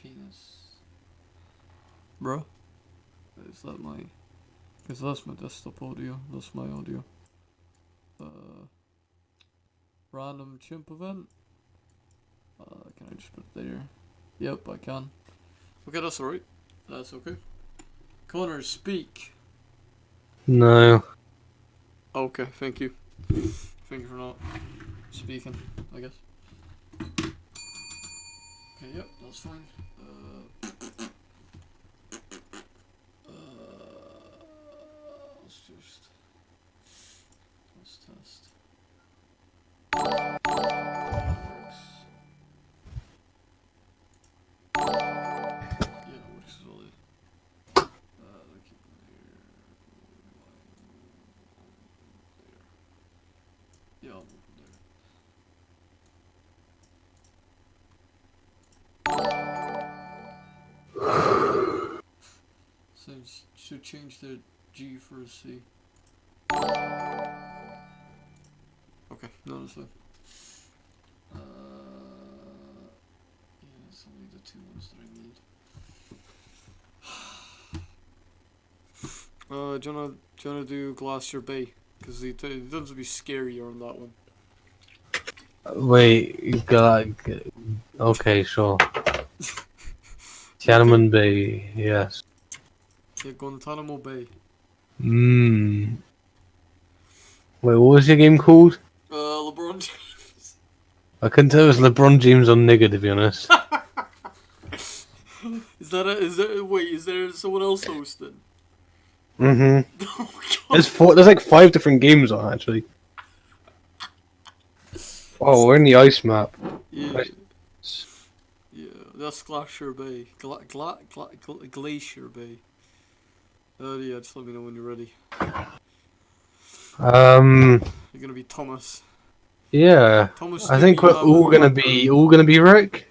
penis. Bro? Is that my... Because that's my desktop audio. That's my audio. Random chimp event? Can I just put it there? Yep, I can. Okay, that's alright. That's okay. Connor, speak. No. Okay, thank you. Thank you for not speaking, I guess. Okay, yep, that's fine. Let's test. Works. Yeah, it works as well. Keep it here. Yeah, I'll move it there. So should change the G for a C. Okay, no, that's fine. Yeah, it's only the two ones that I need. Do you wanna do Glacier Bay? Because it tends to be scarier on that one. Wait, you got. Okay, sure. Tiananmen Bay, yes. Yeah, Guantanamo Bay. Mmm. Wait, what was your game called? LeBron James. I couldn't tell it was LeBron James or nigger, to be honest. Is there someone else hosting? Mm-hmm. Oh, God. There's like 5 different games on, actually. Oh, we're in the ice map. Yeah. Yeah, that's Glacier Bay. Glacier Bay. Yeah, just let me know when you're ready. You're gonna be Thomas. Yeah. Thomas I think we're all gonna be Rick.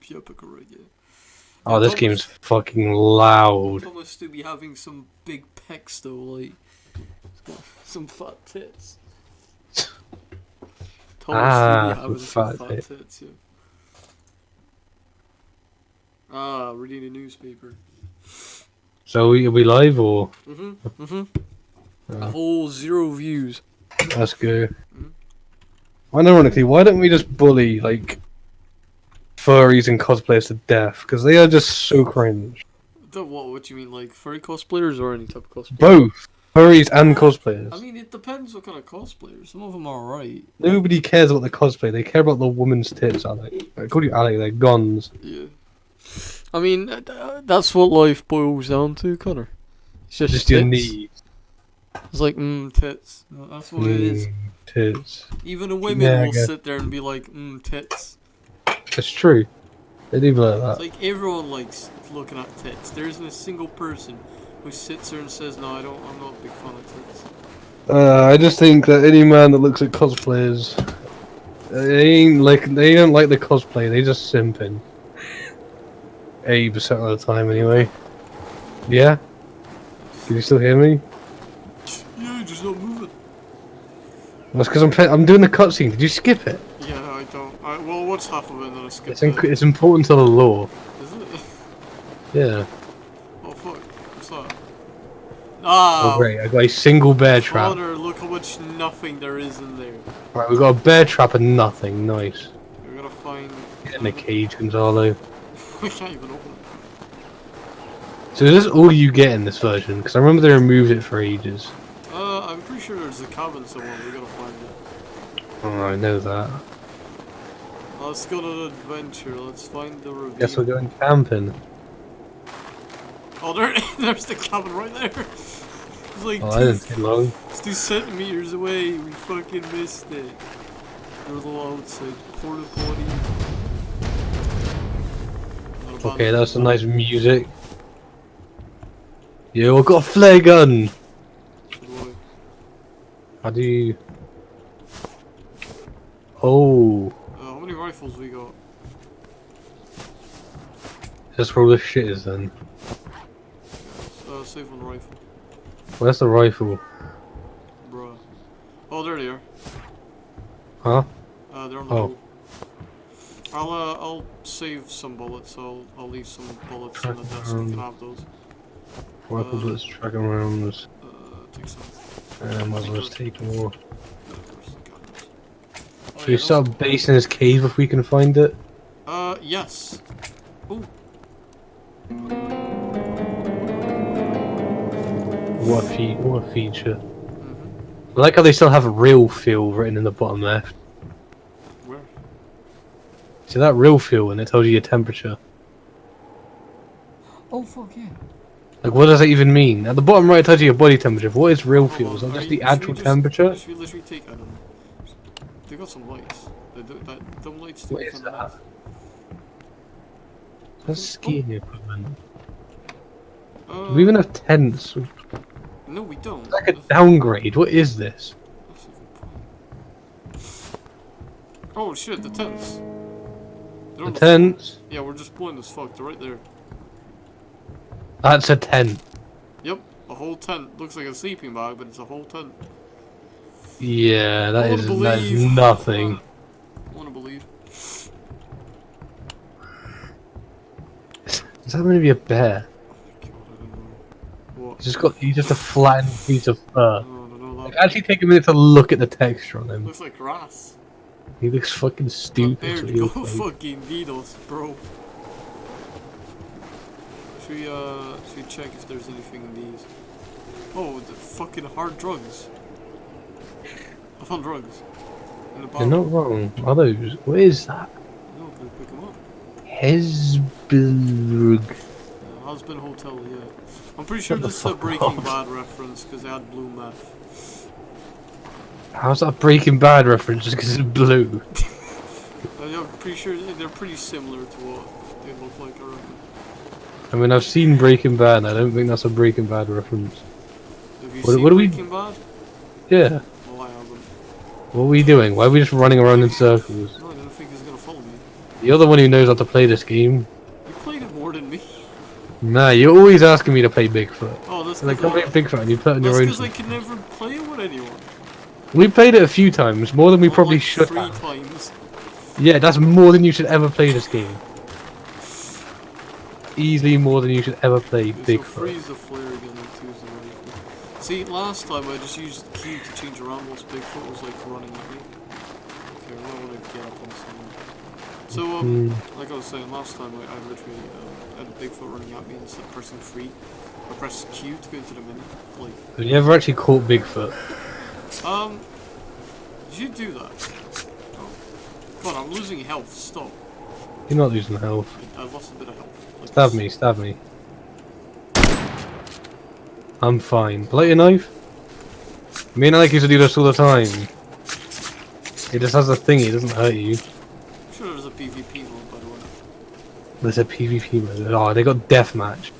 Yeah, correct, yeah. Oh, this game's fucking loud. Thomas to be having some big pecs though, like some fat tits. Thomas to be having some fat tits, yeah. Reading a newspaper. So are we live or? A whole 0 views. Let's go. Ironically, why don't we just bully like furries and cosplayers to death? Because they are just so cringe. What do you mean, like furry cosplayers or any type of cosplayer? Both furries and cosplayers. I mean, it depends what kind of cosplayers. Some of them are alright. Nobody cares about the cosplay. They care about the woman's tits, Alec. I call you Alec. They're guns. Yeah. I mean, that's what life boils down to, Connor. It's just your tits. needs. It's like, tits. No, that's what it is. Tits. Even the women will sit there and be like, tits. It's true. They do like that. It's like everyone likes looking at tits. There isn't a single person who sits there and says, no, I'm not a big fan of tits. I just think that any man that looks at cosplayers, they don't like the cosplay. They just simping. 80% of the time, anyway. Yeah. Can you still hear me? Yeah, just not moving. That's because I'm doing the cutscene. Did you skip it? Yeah, I don't. Well, what's half of it and then I skipped It's important to the lore. Is it? Yeah. Oh fuck. What's that? Ah! Oh great, I got a single bear trap. Connor, look how much nothing there is in there. Right, we got a bear trap and nothing. Nice. We're gonna find... Get in the cage, Gonzalo. We can't even open it. So is this all you get in this version? Because I remember they removed it for ages. I'm pretty sure there's a cabin somewhere. We gotta find it. Oh, I know that. Let's go to the adventure. Let's find the ravine. Guess we're going camping. Oh, there's the cabin right there. It's like I didn't take long. It's 2 centimeters away. We fucking missed it. There's a little outside porta potty. Okay, that's some nice music. Yo, I've got a flare gun! How do you... Oh. How many rifles we got? Just roll the shitters then. Save on rifle. Where's the rifle? Bruh. Oh, there they are. Huh? They're on the boat. I'll save some bullets. I'll leave some bullets on the desk. You can have those. Rifle bullets, tracking rounds. Take some. Might as well just take more. Oh, Should we start a base in his cave if we can find it? Yes. Ooh. What a feature. I like how they still have real fuel written in the bottom left. Where? See that real fuel and it tells you your temperature. Oh fuck yeah. Like what does that even mean? At the bottom right it tells you your body temperature. What is real fuel? Is that just the actual temperature? Should we literally take, I don't know. They got some lights. Them lights What is that? That's skiing equipment. Do we even have tents? No, we don't. It's like a downgrade. What is this? That's a good point. Oh shit, the tents. The tents? Yeah, we're just blind as fuck. They're right there. That's a tent. Yep, a whole tent. Looks like a sleeping bag, but it's a whole tent. Yeah, that is nothing. I wanna believe. Is that going to be a bear? God, I don't know. What? He's just a flattened piece of fur. No, Like, actually take a minute to look at the texture on him. looks like grass. He looks fucking stupid. There so you go, like. fucking Beatles, bro. Should we check if there's anything in these? Oh, the fucking hard drugs. I found drugs. In the You're not wrong. Are those? What is that? No, can we pick them up? Hesburg. Husband Hotel, yeah. I'm pretty sure this is a Breaking Bad reference because they had blue meth. How's that a Breaking Bad reference just because it's blue? I'm pretty sure they're pretty similar to what they look like, I reckon. I mean, I've seen Breaking Bad and I don't think that's a Breaking Bad reference. Have you seen Breaking Bad? Yeah. Well, I haven't. What are we doing? Why are we just running around in circles? No, I don't think he's gonna follow me. You're the one who knows how to play this game. You played it more than me. Nah, you're always asking me to play Bigfoot. Oh, that's like, come play Bigfoot and you put it on your own. That's because I can never play it with anyone. We played it a few times, more than we probably like should 3 have. times. Yeah, that's more than you should ever play this game. Easily more than you should ever play Bigfoot. Freeze the flare again and choose the rifle. See, last time I just used Q to change around whilst Bigfoot was like running at me. Okay, we're not gonna get up on someone. So, like I was saying, last time I literally had Bigfoot running at me instead of pressing free. I pressed Q to go into the menu. Like, have you ever actually caught Bigfoot? Did you do that? Oh. God, I'm losing health. Stop. You're not losing health. I lost a bit of health. Like Stab me, stab me. I'm fine. Pull out your knife? Me and Alex used to do this all the time. It just has a thingy, it doesn't hurt you. I'm sure there's a PvP mode, by the way. There's a PvP mode. Oh, they got deathmatch.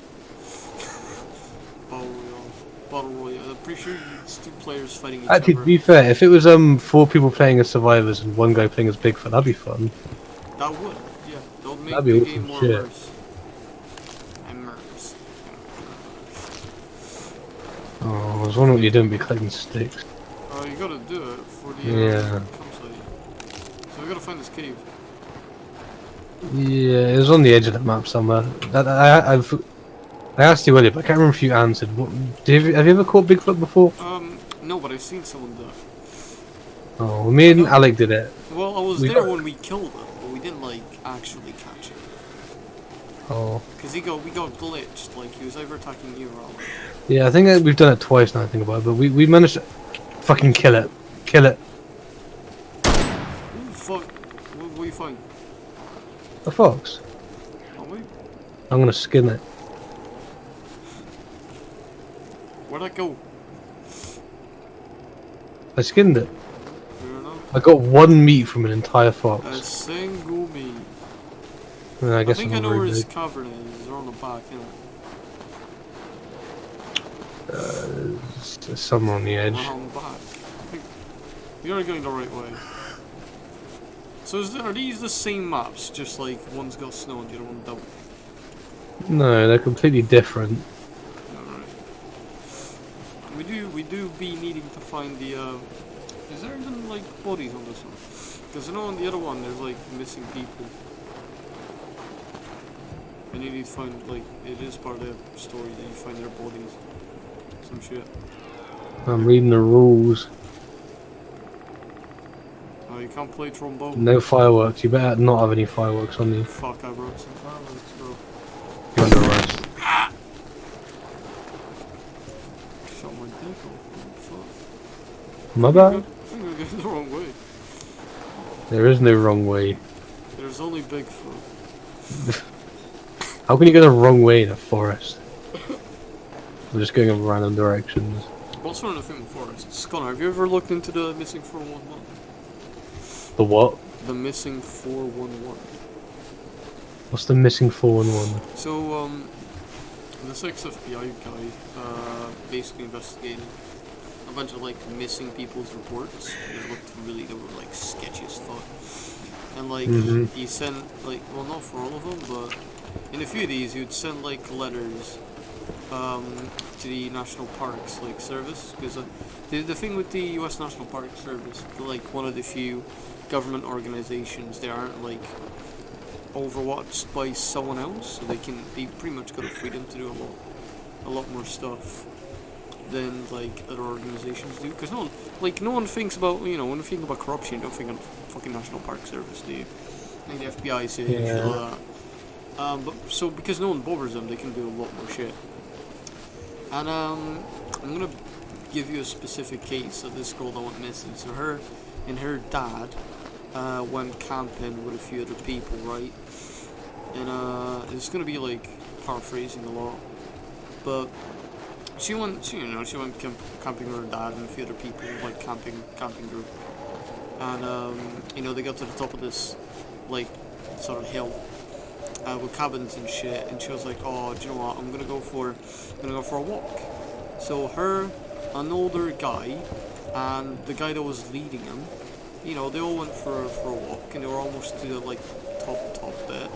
Battle Royale. I'm pretty sure it's 2 players fighting each Actually, other. to be fair, if it was 4 people playing as survivors and 1 guy playing as Bigfoot, that'd be fun. That would, yeah. That would make That'd be the awesome game more shit. immersive. Oh, I was wondering what you're doing, be collecting sticks. Oh, you gotta do it for the campsite. So we gotta find this cave. Yeah, it was on the edge of the map somewhere. I asked you earlier, but I can't remember if you answered. Have you ever caught Bigfoot before? No, but I've seen someone do it. Oh, me and Alec did it. Well, I was there when we killed it, but we didn't like actually catch it. Oh. Because we got glitched, like he was either attacking you or Alec. Yeah, I think we've done it twice now I think about it, but we managed to fucking kill it. Kill it. Ooh, fuck. What do you find? A fox. Oh, wait. I'm gonna skin it. Where'd that go? I skinned it. Fair enough. I got 1 meat from an entire fox. A single meat. I guess think I'm I know where very his big. cavern is. They're on the back, There's somewhere on the edge. On the back. You're going the right way. So are these the same maps? Just like one's got snow and the other one don't? No, they're completely different. Alright. We do be needing to find the Is there even like bodies on this one? Because I know on the other one there's like missing people. And you need to find, like, it is part of the story that you find their bodies. Some shit. I'm reading the rules. Oh, you can't play trombone. No fireworks. You better not have any fireworks on you. Fuck, I brought some fireworks, bro. You're under arrest. Shot my dick off. Fuck. My bad. I think we're going the wrong way. There is no wrong way. There's only Bigfoot. How can you go the wrong way in a forest? I'm just going in random directions. What's one of the thing with forests? Connor, have you ever looked into the missing 411? The what? The missing 411. What's the missing 411? So, this ex-FBI guy, basically investigated a bunch of, like, missing people's reports. They were, like, sketchy as fuck. And, like, he sent, like, well, not for all of them, but in a few of these, he would send, like, letters, to the National Parks, like, Service. Because the thing with the U.S. National Park Service, they're, like, one of the few government organizations that aren't, like, overwatched by someone else, so they pretty much got the freedom to do a lot more stuff than like other organizations do. Because no one thinks about, when you think about corruption, you don't think of fucking National Park Service, do you? Like the FBI is huge, shit like that. But so because no one bothers them, they can do a lot more shit. And I'm gonna give you a specific case of this girl that went missing. So her and her dad went camping with a few other people, right? And it's gonna be like paraphrasing a lot, but she went camping with her dad and a few other people, like camping group, and they got to the top of this like sort of hill with cabins and shit, and she was like, oh, do you know what? I'm gonna go for a walk. So her, an older guy, and the guy that was leading him, they all went for a walk, and they were almost to the like top bit.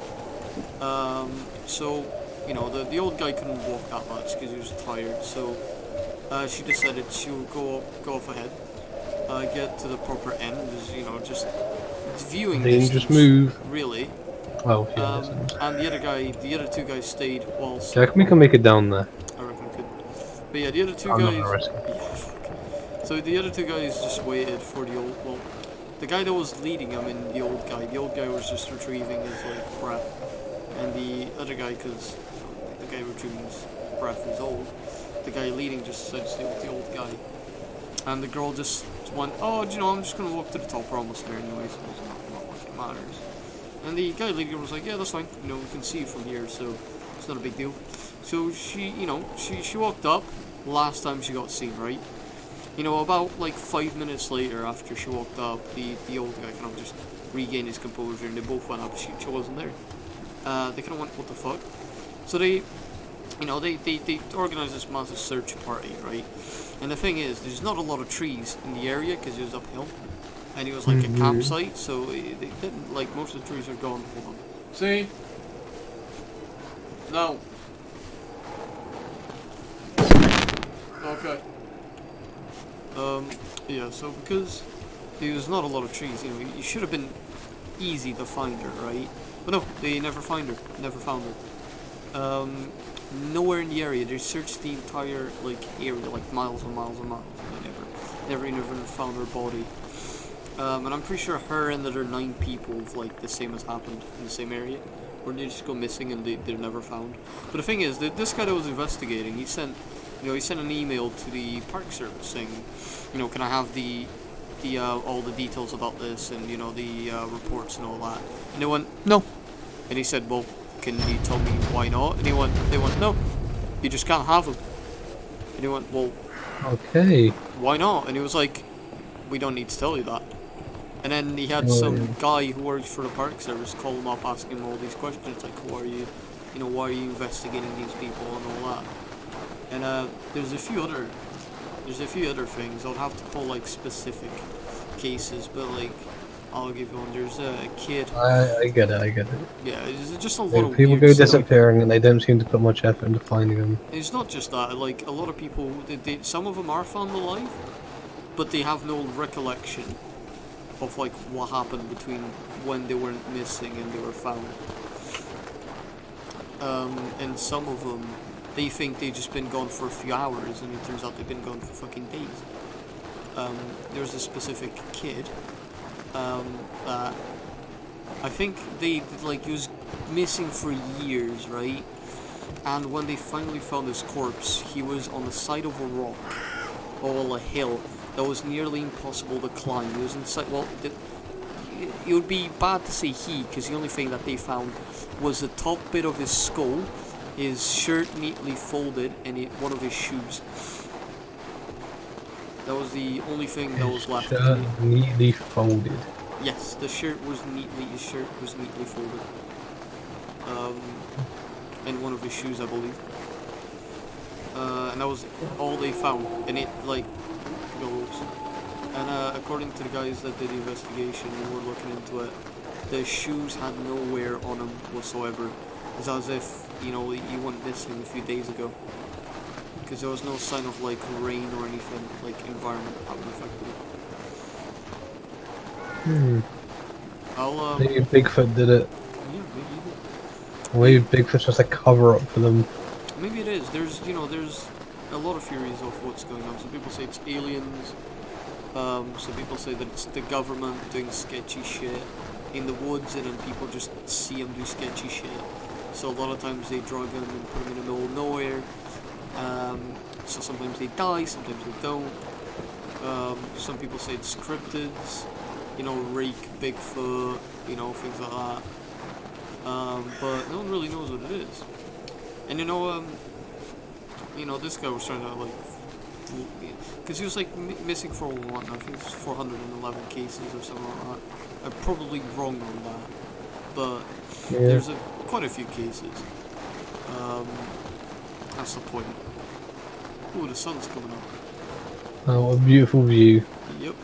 So the old guy couldn't walk that much because he was tired. So she decided she would go off ahead, get to the proper end, just viewing Dangerous distance, move. really. Oh, yeah. And the other two guys stayed whilst. Do you reckon we can make it down there? I reckon we could. But yeah, the other two I'm guys. not gonna risk it. Yeah, fuck. So the other two guys just waited for the old. Well, the guy that was leading him and the old guy was just retrieving his like breath, and the other guy, because the guy retrieving his breath is old, the guy leading just decided to stay with the old guy, and the girl just went, oh, I'm just gonna walk to the top. We're almost there anyway, so it's not like it matters. And the guy leading her was like, yeah, that's fine. We can see you from here, so it's not a big deal. So she walked up. Last time she got seen, right? About like 5 minutes later, after she walked up, the old guy kind of just regained his composure, and they both went up. She wasn't there. They kind of went, what the fuck? So they organized this massive search party, right? And the thing is, there's not a lot of trees in the area because it was uphill, and it was like a campsite, so they didn't, like, most of the trees are gone. Hold on. See? No. Okay. Yeah, so because there's not a lot of trees, you should have been easy to find her, right? But no, they never found her. Nowhere in the area. They searched the entire, like, area, like, miles and miles and miles, and they never even found her body. And I'm pretty sure her and the other 9 people, like, the same has happened in the same area, where they just go missing and they're never found. But the thing is, this guy that was investigating, he sent an email to the Park Service saying, can I have the all the details about this and the reports and all that? And they went, no. And he said, well, can you tell me why not? And they went, no, you just can't have them. And he went, well, okay, why not? And he was like, we don't need to tell you that. And then he had some guy who works for the Park Service call him up, asking him all these questions, like, why are you investigating these people and all that? And there's a few other things. I'll have to pull like specific cases, but like I'll give you one. There's a kid. I get it. Yeah, it's just a lot of people weird go stuff. disappearing and they don't seem to put much effort into finding them. It's not just that. Like a lot of people, some of them are found alive, but they have no recollection of like what happened between when they weren't missing and they were found. And some of them, they think they've just been gone for a few hours, and it turns out they've been gone for fucking days. There's a specific kid that I think he was missing for years, right? And when they finally found his corpse, he was on the side of a rock or a hill that was nearly impossible to climb. He was inside. Well, it would be bad to say he, because the only thing that they found was the top bit of his skull, his shirt neatly folded, and one of his shoes. That was the only thing that was left. Shirt neatly folded. Yes, his shirt was neatly folded. And one of his shoes, I believe. And that was all they found, and it goes. And according to the guys that did the investigation and were looking into it, the shoes had no wear on them whatsoever. It's as if, he went missing a few days ago. Because there was no sign of rain or anything, environment having affected it. Maybe Bigfoot did it. Yeah, maybe he did. Or maybe Bigfoot's just a cover up for them. Maybe it is. There's a lot of theories of what's going on. Some people say it's aliens. Some people say that it's the government doing sketchy shit in the woods, and then people just see them do sketchy shit. So a lot of times they drug them and put them in the middle of nowhere. So sometimes they die, sometimes they don't. Some people say it's cryptids, rake, Bigfoot, things like that. But no one really knows what it is. And this guy was trying to because he was missing for a while. I think it's 411 cases or something like that. I'm probably wrong on that, but there's quite a few cases. That's the point. Ooh, the sun's coming up. Oh, what a beautiful view. Yep.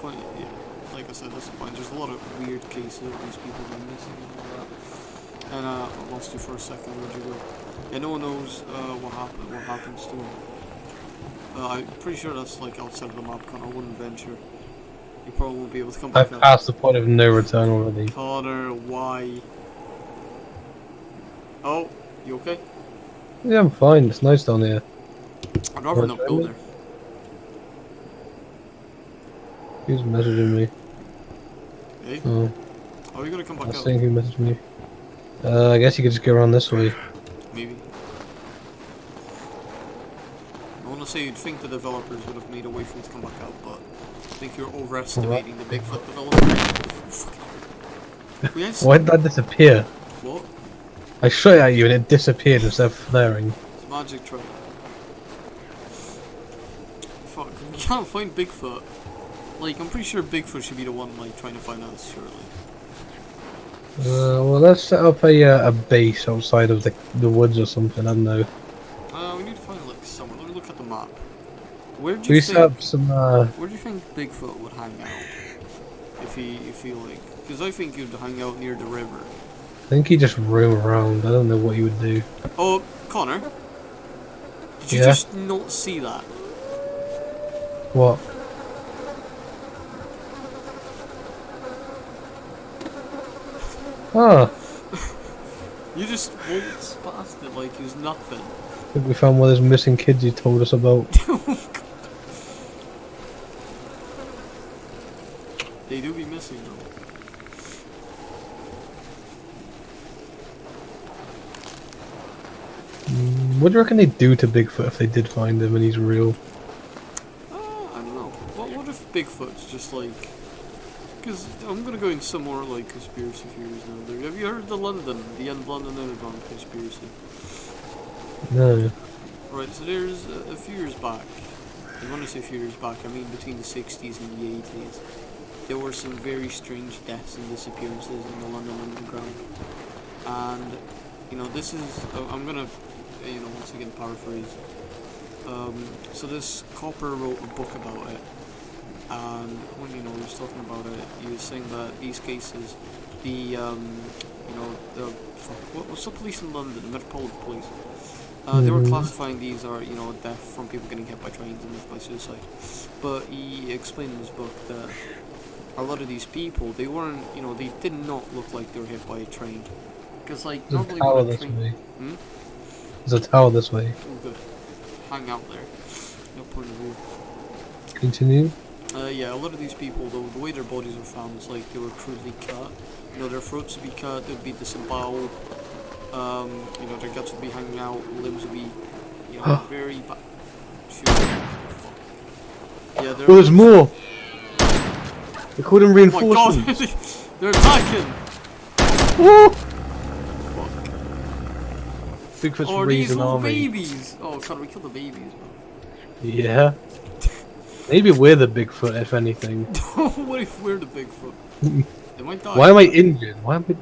Yeah. Like I said, that's the point. There's a lot of weird cases of these people being missing and all that. And I lost you for a second. Where'd you go? Yeah, no one knows what happens to him. I'm pretty sure that's outside of the map, Connor. I wouldn't venture. You probably won't be able to come back I've passed the point of no return already. Connor, why? Oh, you okay? Yeah, I'm fine. It's nice down here. I'd rather not go there. Who's messaging me? Hey? Oh. Are you gonna come back out? I was saying who messaged me. I guess you could just go around this way. Maybe. I want to say you'd think the developers would have made a way for you to come back out, but I think you're overestimating the Bigfoot developers. Why did that disappear? What? I shot at you and it disappeared instead of flaring. It's a magic trick. Fuck, we can't find Bigfoot. I'm pretty sure Bigfoot should be the one, trying to find us, surely. Well, let's set up a base outside of the woods or something, I don't know. We need to find, somewhere. Let me look at the map. Where do We you set up think... some, Where do you think Bigfoot would hang out? If he Because I think he'd hang out near the river. I think he just roam around, I don't know what he would do. Oh, Connor? Did you Yeah? just not see that? What? Ah, You just waltzed past it like it was nothing. I think we found one of those missing kids you told us about. They do be missing though. What do you reckon they'd do to Bigfoot if they did find him and he's real? I don't know. What if Bigfoot's just Because I'm gonna go in some more conspiracy theories now. Have you heard the London Underground conspiracy? No. Right, so there's a few years back. And when I say a few years back, I mean between the 60s and the 80s. There were some very strange deaths and disappearances in the London Underground. And, this is... I'm gonna, once again paraphrase. So this copper wrote a book about it. And when he was talking about it, he was saying that these cases, what's the police in London, the Metropolitan Police, They were classifying these are, death from people getting hit by trains and death by suicide. But he explained in his book that a lot of these people, they weren't, they did not look like they were hit by a train. Because, like, There's a normally tower when a this train... way. Hmm? There's a tower this way. Oh, good. Hang out there. No point of view. Continue. Yeah, a lot of these people, though, the way their bodies were found is like they were crudely cut. Their throats would be cut, they'd be disemboweled. Their guts would be hanging out, limbs would be, very bad. Yeah, Oh, there's more! They called them Oh my god, reinforcements! they're attacking! Woo! Fuck. Bigfoot's Oh, are raised these an little army. babies? Oh, God, we killed the babies, Yeah. Maybe we're the Bigfoot, if anything. bro. What if we're the Bigfoot? They might die. Why am I injured? Why am I...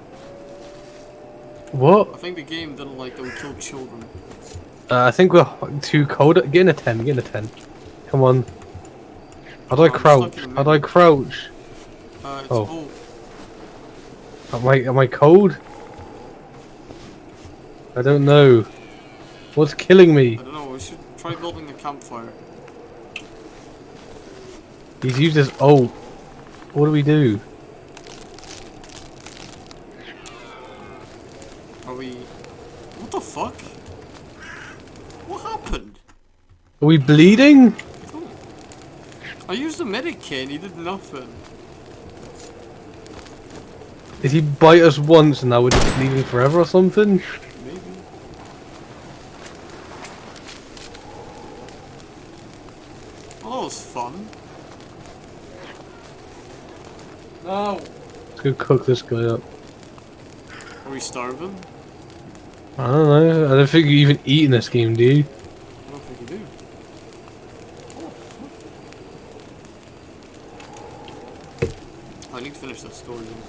What? I think the game didn't like that we killed children. I think we're too cold. Get in a 10, get in a 10. Come on. How do I I'm crouch? stuck in a How do I crouch? It's Oh. Am I cold? I don't know. What's killing me? I don't know, we should try building a campfire. He's used his ult. What do we do? Are we... What the fuck? What happened? Are we bleeding? I used the medic kit and he did nothing. Did he bite us once and now we're just bleeding forever or something? Maybe. Oh, that was fun. No! Let's go cook this guy up. Are we starving? I don't know. I don't think you even eat in this game, do you? I don't think we do. Oh, I need to finish that story then.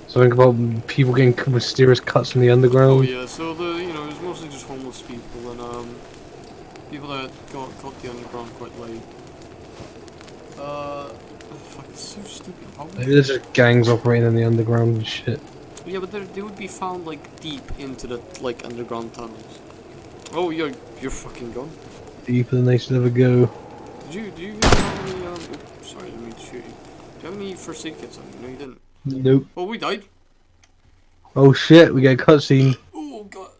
Something about people getting mysterious cuts in the underground. Oh yeah, so it was mostly just homeless people and people that got caught the underground quite late. Fuck, it's so stupid. Maybe there's just gangs operating in the underground and shit. Yeah, but they would be found like deep into the underground tunnels. Oh, you're fucking gone. Deeper than they should ever go. Do you guys have any oops, sorry, I didn't mean to shoot you. Do you have any first aid kits on you? No, you didn't. Nope. Oh, we died. Oh shit, we get a cutscene. Oh god.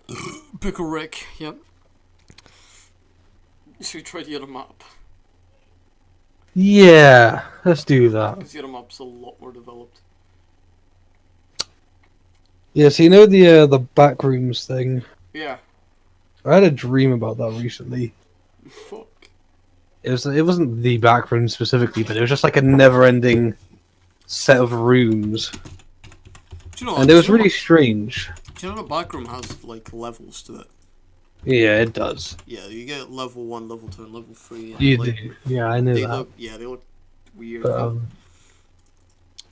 Pickle Rick, yep. Should we try the other map? Yeah, let's do that. Because the other map's a lot more developed. Yeah, so the backrooms thing? Yeah. I had a dream about that recently. Fuck. It wasn't the backrooms specifically, but it was just like a never-ending set of rooms. Do you know? And it was really strange. Do you know the backroom has like levels to it? Yeah, it does. Yeah, you get level 1, level 2, and level 3. And, You like, do. Yeah, I know that. They look weird. But,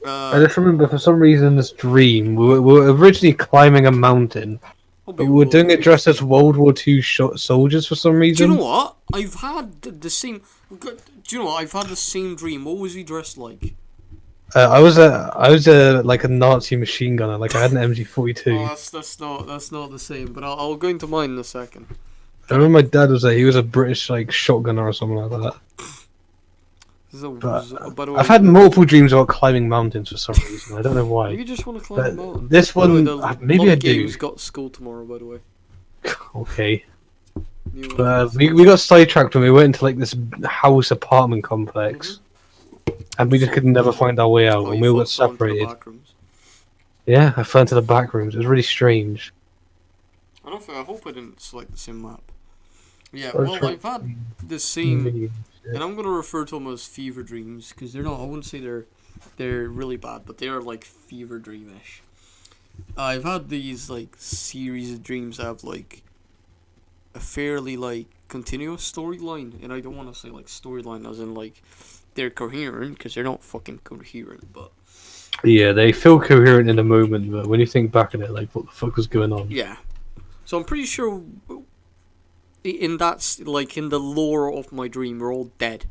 I just remember for some reason in this dream, we were originally climbing a mountain, but we were doing it dressed as World War II soldiers for some reason. Do you know what? I've had the same. Do you know what? I've had the same dream. What was he dressed like? I was like a Nazi machine gunner, like I had an MG42. Oh, that's not the same. But I'll go into mine in a second. I remember my dad was he was a British like shotgunner or something like that. By the way, I've had multiple dreams about climbing mountains for some reason. I don't know why. You just want to climb a mountain. This one, maybe I do. Games got school tomorrow, by the way. Okay. But we got sidetracked when we went into like this house apartment complex, and we just could never find our way out, and we got separated. Yeah, I fell into the back rooms. It was really strange. I hope I didn't select the same map. Yeah, well, I've had the same, and I'm gonna refer to them as fever dreams because they're not. I wouldn't say they're really bad, but they are like fever dreamish. I've had these like series of dreams that have like a fairly like continuous storyline, and I don't want to say like storyline as in like they're coherent because they're not fucking coherent, but yeah, they feel coherent in the moment, but when you think back on it, like what the fuck was going on? Yeah, so I'm pretty sure in that like in the lore of my dream, we're all dead,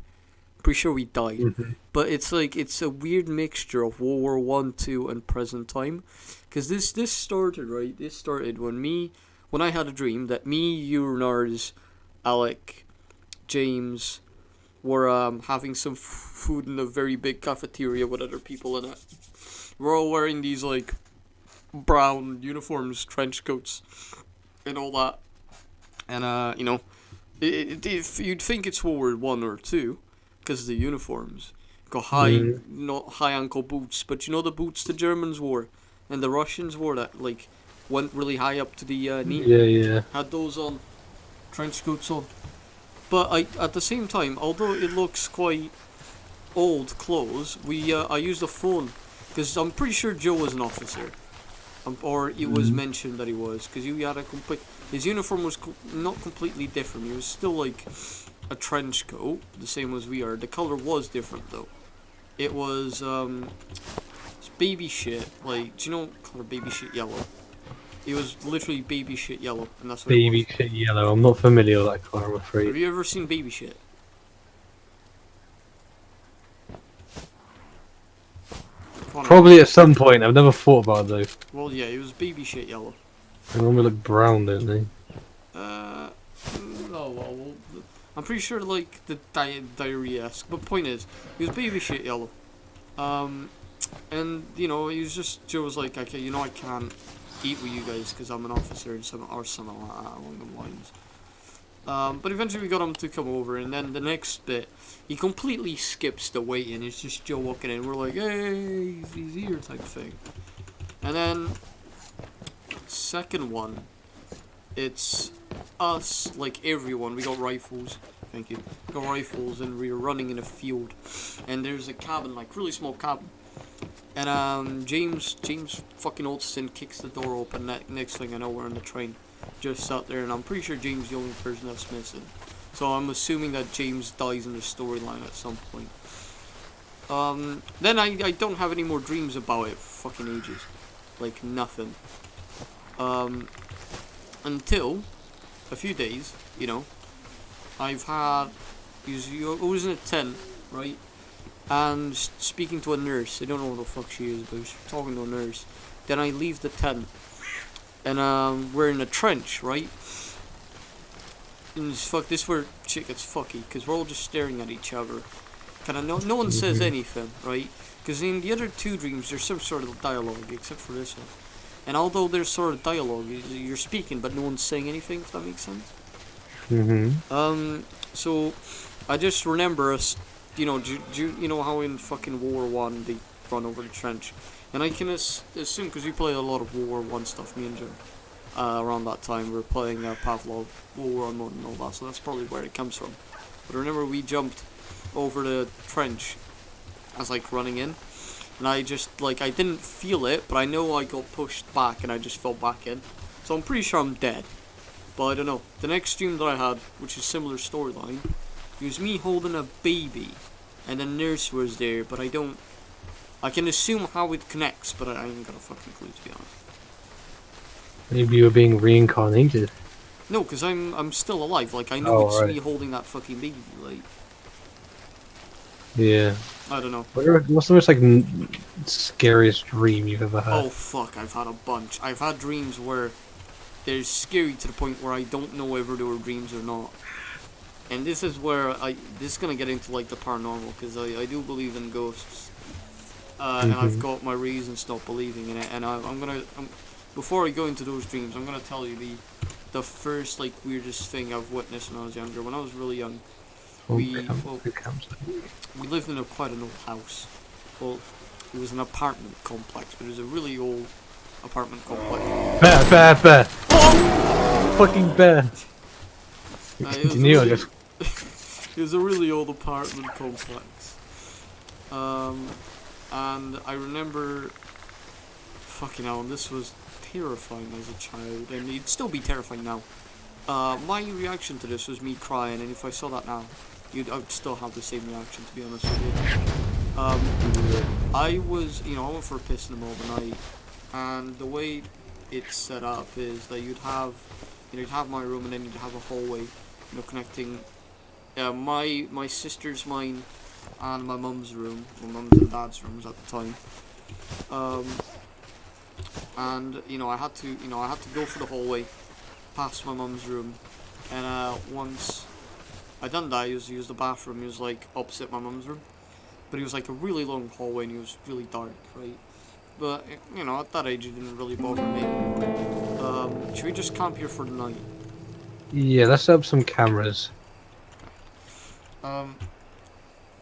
Pretty sure we died. Mhm. But it's like, it's a weird mixture of World War One, Two, and present time. Because this started, right? This started when I had a dream that me, you, Nars, Alec, James were having some food in a very big cafeteria with other people in it. We're all wearing these like brown uniforms, trench coats, and all that. And if you'd think it's World War One or Two, because of the uniforms, got high, Mhm. not high ankle boots, but you know the boots the Germans wore and the Russians wore that like went really high up to the knee. Yeah, yeah. Had those on, trench coats on. But at the same time, although it looks quite old clothes, I used a phone because I'm pretty sure Joe was an officer, or it was Mhm. mentioned that he was, because he had a complete. His uniform was not completely different. He was still like a trench coat, the same as we are. The color was different though. It was it's baby shit. Like, do you know color baby shit yellow? It was literally baby shit yellow, and that's what it Baby was. shit yellow. I'm not familiar with that colour, I'm Have afraid. you ever seen baby shit? Connor. Probably at some point. I've never thought about those. Well, yeah, it was baby shit yellow. They normally look brown, don't they? Uh, oh well, I'm pretty sure like the diarrhea-esque. But point is, he was baby shit yellow. Um, and he was just Joe was like, okay, I can't eat with you guys because I'm an officer and something along the lines. But eventually we got him to come over, and then the next bit, he completely skips the waiting. It's just Joe walking in. We're like, hey, he's here type thing. And then second one, it's us, like everyone. We got rifles. Thank you. We got rifles, and we were running in a field. And there's a cabin, like really small cabin. And James fucking Oldston kicks the door open. Next thing I know, we're on the train, just sat there, and I'm pretty sure James is the only person that's missing. So I'm assuming that James dies in the storyline at some point. Then I don't have any more dreams about it for fucking ages, like nothing. Until a few days, I've had. I was in a tent, right? And speaking to a nurse. I don't know what the fuck she is, but I was talking to a nurse. Then I leave the tent, and we're in a trench, right? And this where shit gets fucky, because we're all just staring at each other. Kinda no one says anything, right? Because in the other two dreams, there's some sort of dialogue, except for this one. And although there's sort of dialogue, you're speaking, but no one's saying anything, if that makes sense. So I just remember us, you know how in fucking World War One they run over the trench, and I can assume because we played a lot of World War One stuff, me and Jim. Around that time, we were playing Pavlov, World War One and all that, so that's probably where it comes from. But I remember we jumped over the trench as like running in, and I just I didn't feel it, but I know I got pushed back and I just fell back in. So I'm pretty sure I'm dead. But I don't know. The next dream that I had, which is similar storyline, it was me holding a baby, and the nurse was there, but I can assume how it connects, but I ain't got a fucking clue, to be honest. Maybe you were being reincarnated. No, because I'm still alive. Like, I know it's right. me holding that fucking baby. Like, Yeah. I don't know. What's the most scariest dream you've ever had? Oh fuck, I've had a bunch. I've had dreams where they're scary to the point where I don't know whether they were dreams or not. And this is where this is gonna get into like the paranormal, because I do believe in ghosts, and I've got my reasons not believing in it. And before I go into those dreams, I'm gonna tell you the first weirdest thing I've witnessed when I was younger. When I was really young, we lived in quite an old house. Well, it was an apartment complex, but it was a really old apartment complex. Bear! Oh! Fucking bear! It was a really old apartment complex. And I remember, fucking hell, and this was terrifying as a child, and it'd still be terrifying now. My reaction to this was me crying, and if I saw that now, I would still have the same reaction, to be honest with you. I went for a piss in the middle of the night, and the way it's set up is that you'd have my room, and then you'd have a hallway, connecting my sister's mine and my mum's room, my mum's and dad's rooms at the time. And I had to go through the hallway, past my mum's room, and once I done that, I used to use the bathroom. He was like opposite my mum's room, but he was like a really long hallway and he was really dark, right? But at that age, it didn't really bother me. Should we just camp here for the night? Yeah, let's set up some cameras. Can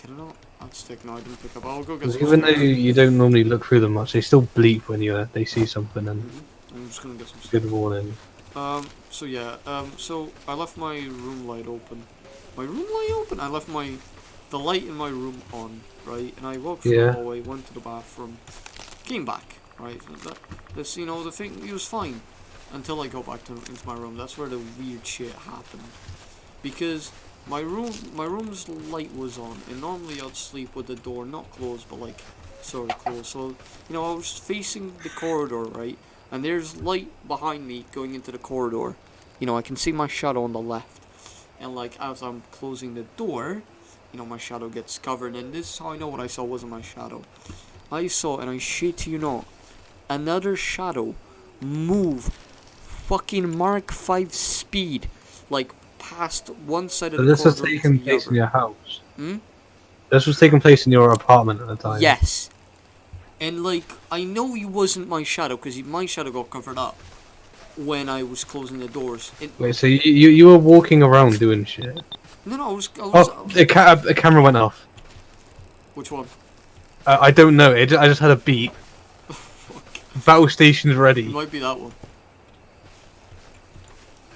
I not? I'll stick. No, I didn't pick up. I'll go get. Because even though you don't normally look through them much, they still bleep when they see something, and I'm just gonna get some. Good warning. So yeah. So I left my room light open. My room light open. I left the light in my room on, right? And I walked through the hallway, went to the bathroom, came back, right? The thing, it was fine until I go back into my room. That's where the weird shit happened, because my room's light was on, and normally I'd sleep with the door not closed, but like sort of closed. So I was facing the corridor, right? And there's light behind me going into the corridor. I can see my shadow on the left, and like as I'm closing the door, my shadow gets covered. And this is how I know what I saw wasn't my shadow. I saw, and I shit you not, another shadow move, fucking Mark 5 speed, like past one side of the corridor. This was taking place in your house? Hmm? This was taking place in your apartment at the time? Yes. And like, I know he wasn't my shadow, because my shadow got covered up when I was closing the doors. Wait, so you were walking around doing shit? No, I was a camera went off. Which one? I don't know, I just had a beep. Battle station's ready. It might be that one.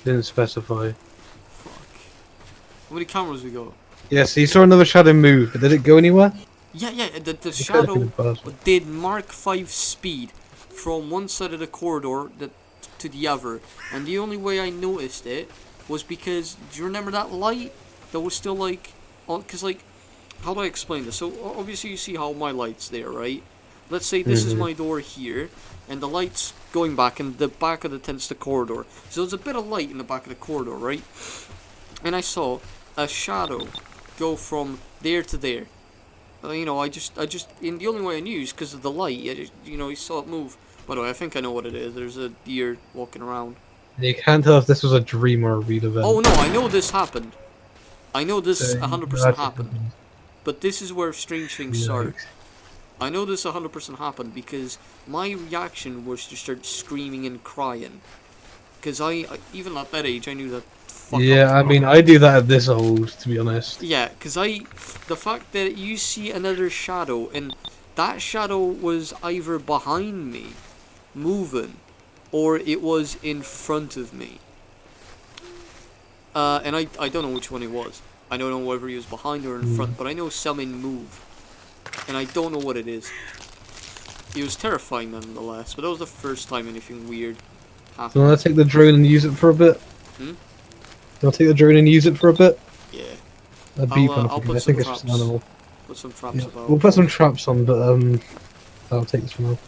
Didn't specify. Fuck. How many cameras we got? Yeah, so you saw another shadow move, but did it go anywhere? Yeah, the shadow did Mark 5 speed from one side of the corridor to the other. And the only way I noticed it was because, do you remember that light that was still like on? Because like, how do I explain this? So obviously you see how my light's there, right? Let's say this is my door here, and the light's going back, and the back of the tent's the corridor. So there's a bit of light in the back of the corridor, right? And I saw a shadow go from there to there. I just, and the only way I knew is because of the light. You saw it move. By the way, I think I know what it is. There's a deer walking around. You can't tell if this was a dream or a real event. Oh no, I know this happened. I know this 100% happened. But this is where strange things start. I know this 100% happened because my reaction was to start screaming and crying. Because even at that age, I knew that. Yeah, I mean, I do that at this old, to be honest. Yeah, because the fact that you see another shadow, and that shadow was either behind me, moving, or it was in front of me. And I don't know which one it was. I don't know whether he was behind or in front, but I know something moved. And I don't know what it is. It was terrifying nonetheless, but that was the first time anything weird happened. Do you want to take the drone and use it for a bit? Hmm? Do you want to take the drone and use it for a bit? Yeah. I'll put some traps. Put some traps about. We'll put some traps on, but I'll take this for now.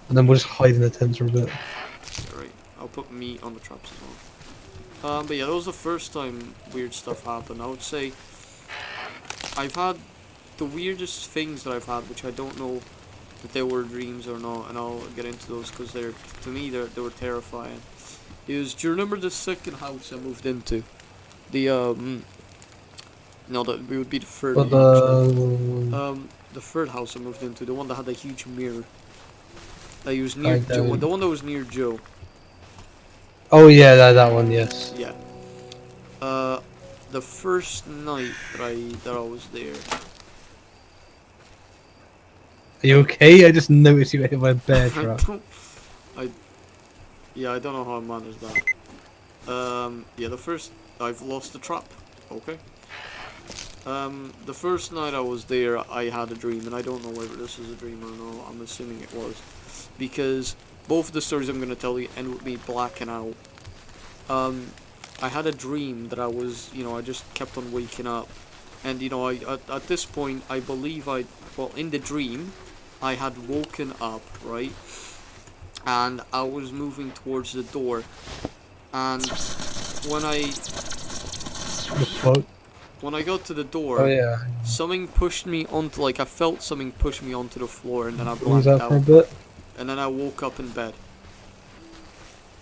And then we'll just hide in the tent for a bit. Alright, I'll put meat on the traps as well. But yeah, that was the first time weird stuff happened. I would say I've had the weirdest things that I've had, which I don't know if they were dreams or not, and I'll get into those because to me they were terrifying. Do you remember the second house I moved into? No, that would be the third. The third house I moved into, the one that had a huge mirror. That was near Joe, the one that was near Joe. Oh yeah, that one, yes. Yeah. The first night that I was there. Are you okay? I just noticed you hit my bear trap. Yeah, I don't know how I managed that. Yeah, I've lost the trap. Okay. The first night I was there, I had a dream, and I don't know whether this was a dream or not. I'm assuming it was, because both of the stories I'm gonna tell you end with me blacking out. I had a dream that I was, I just kept on waking up, and at this point, I believe in the dream, I had woken up, right, and I was moving towards the door, and when I... The fuck? when I got to the door, Oh yeah. something pushed me onto, like, I felt something push me onto the floor, and then I Was blanked that out. for a bit? And then I woke up in bed.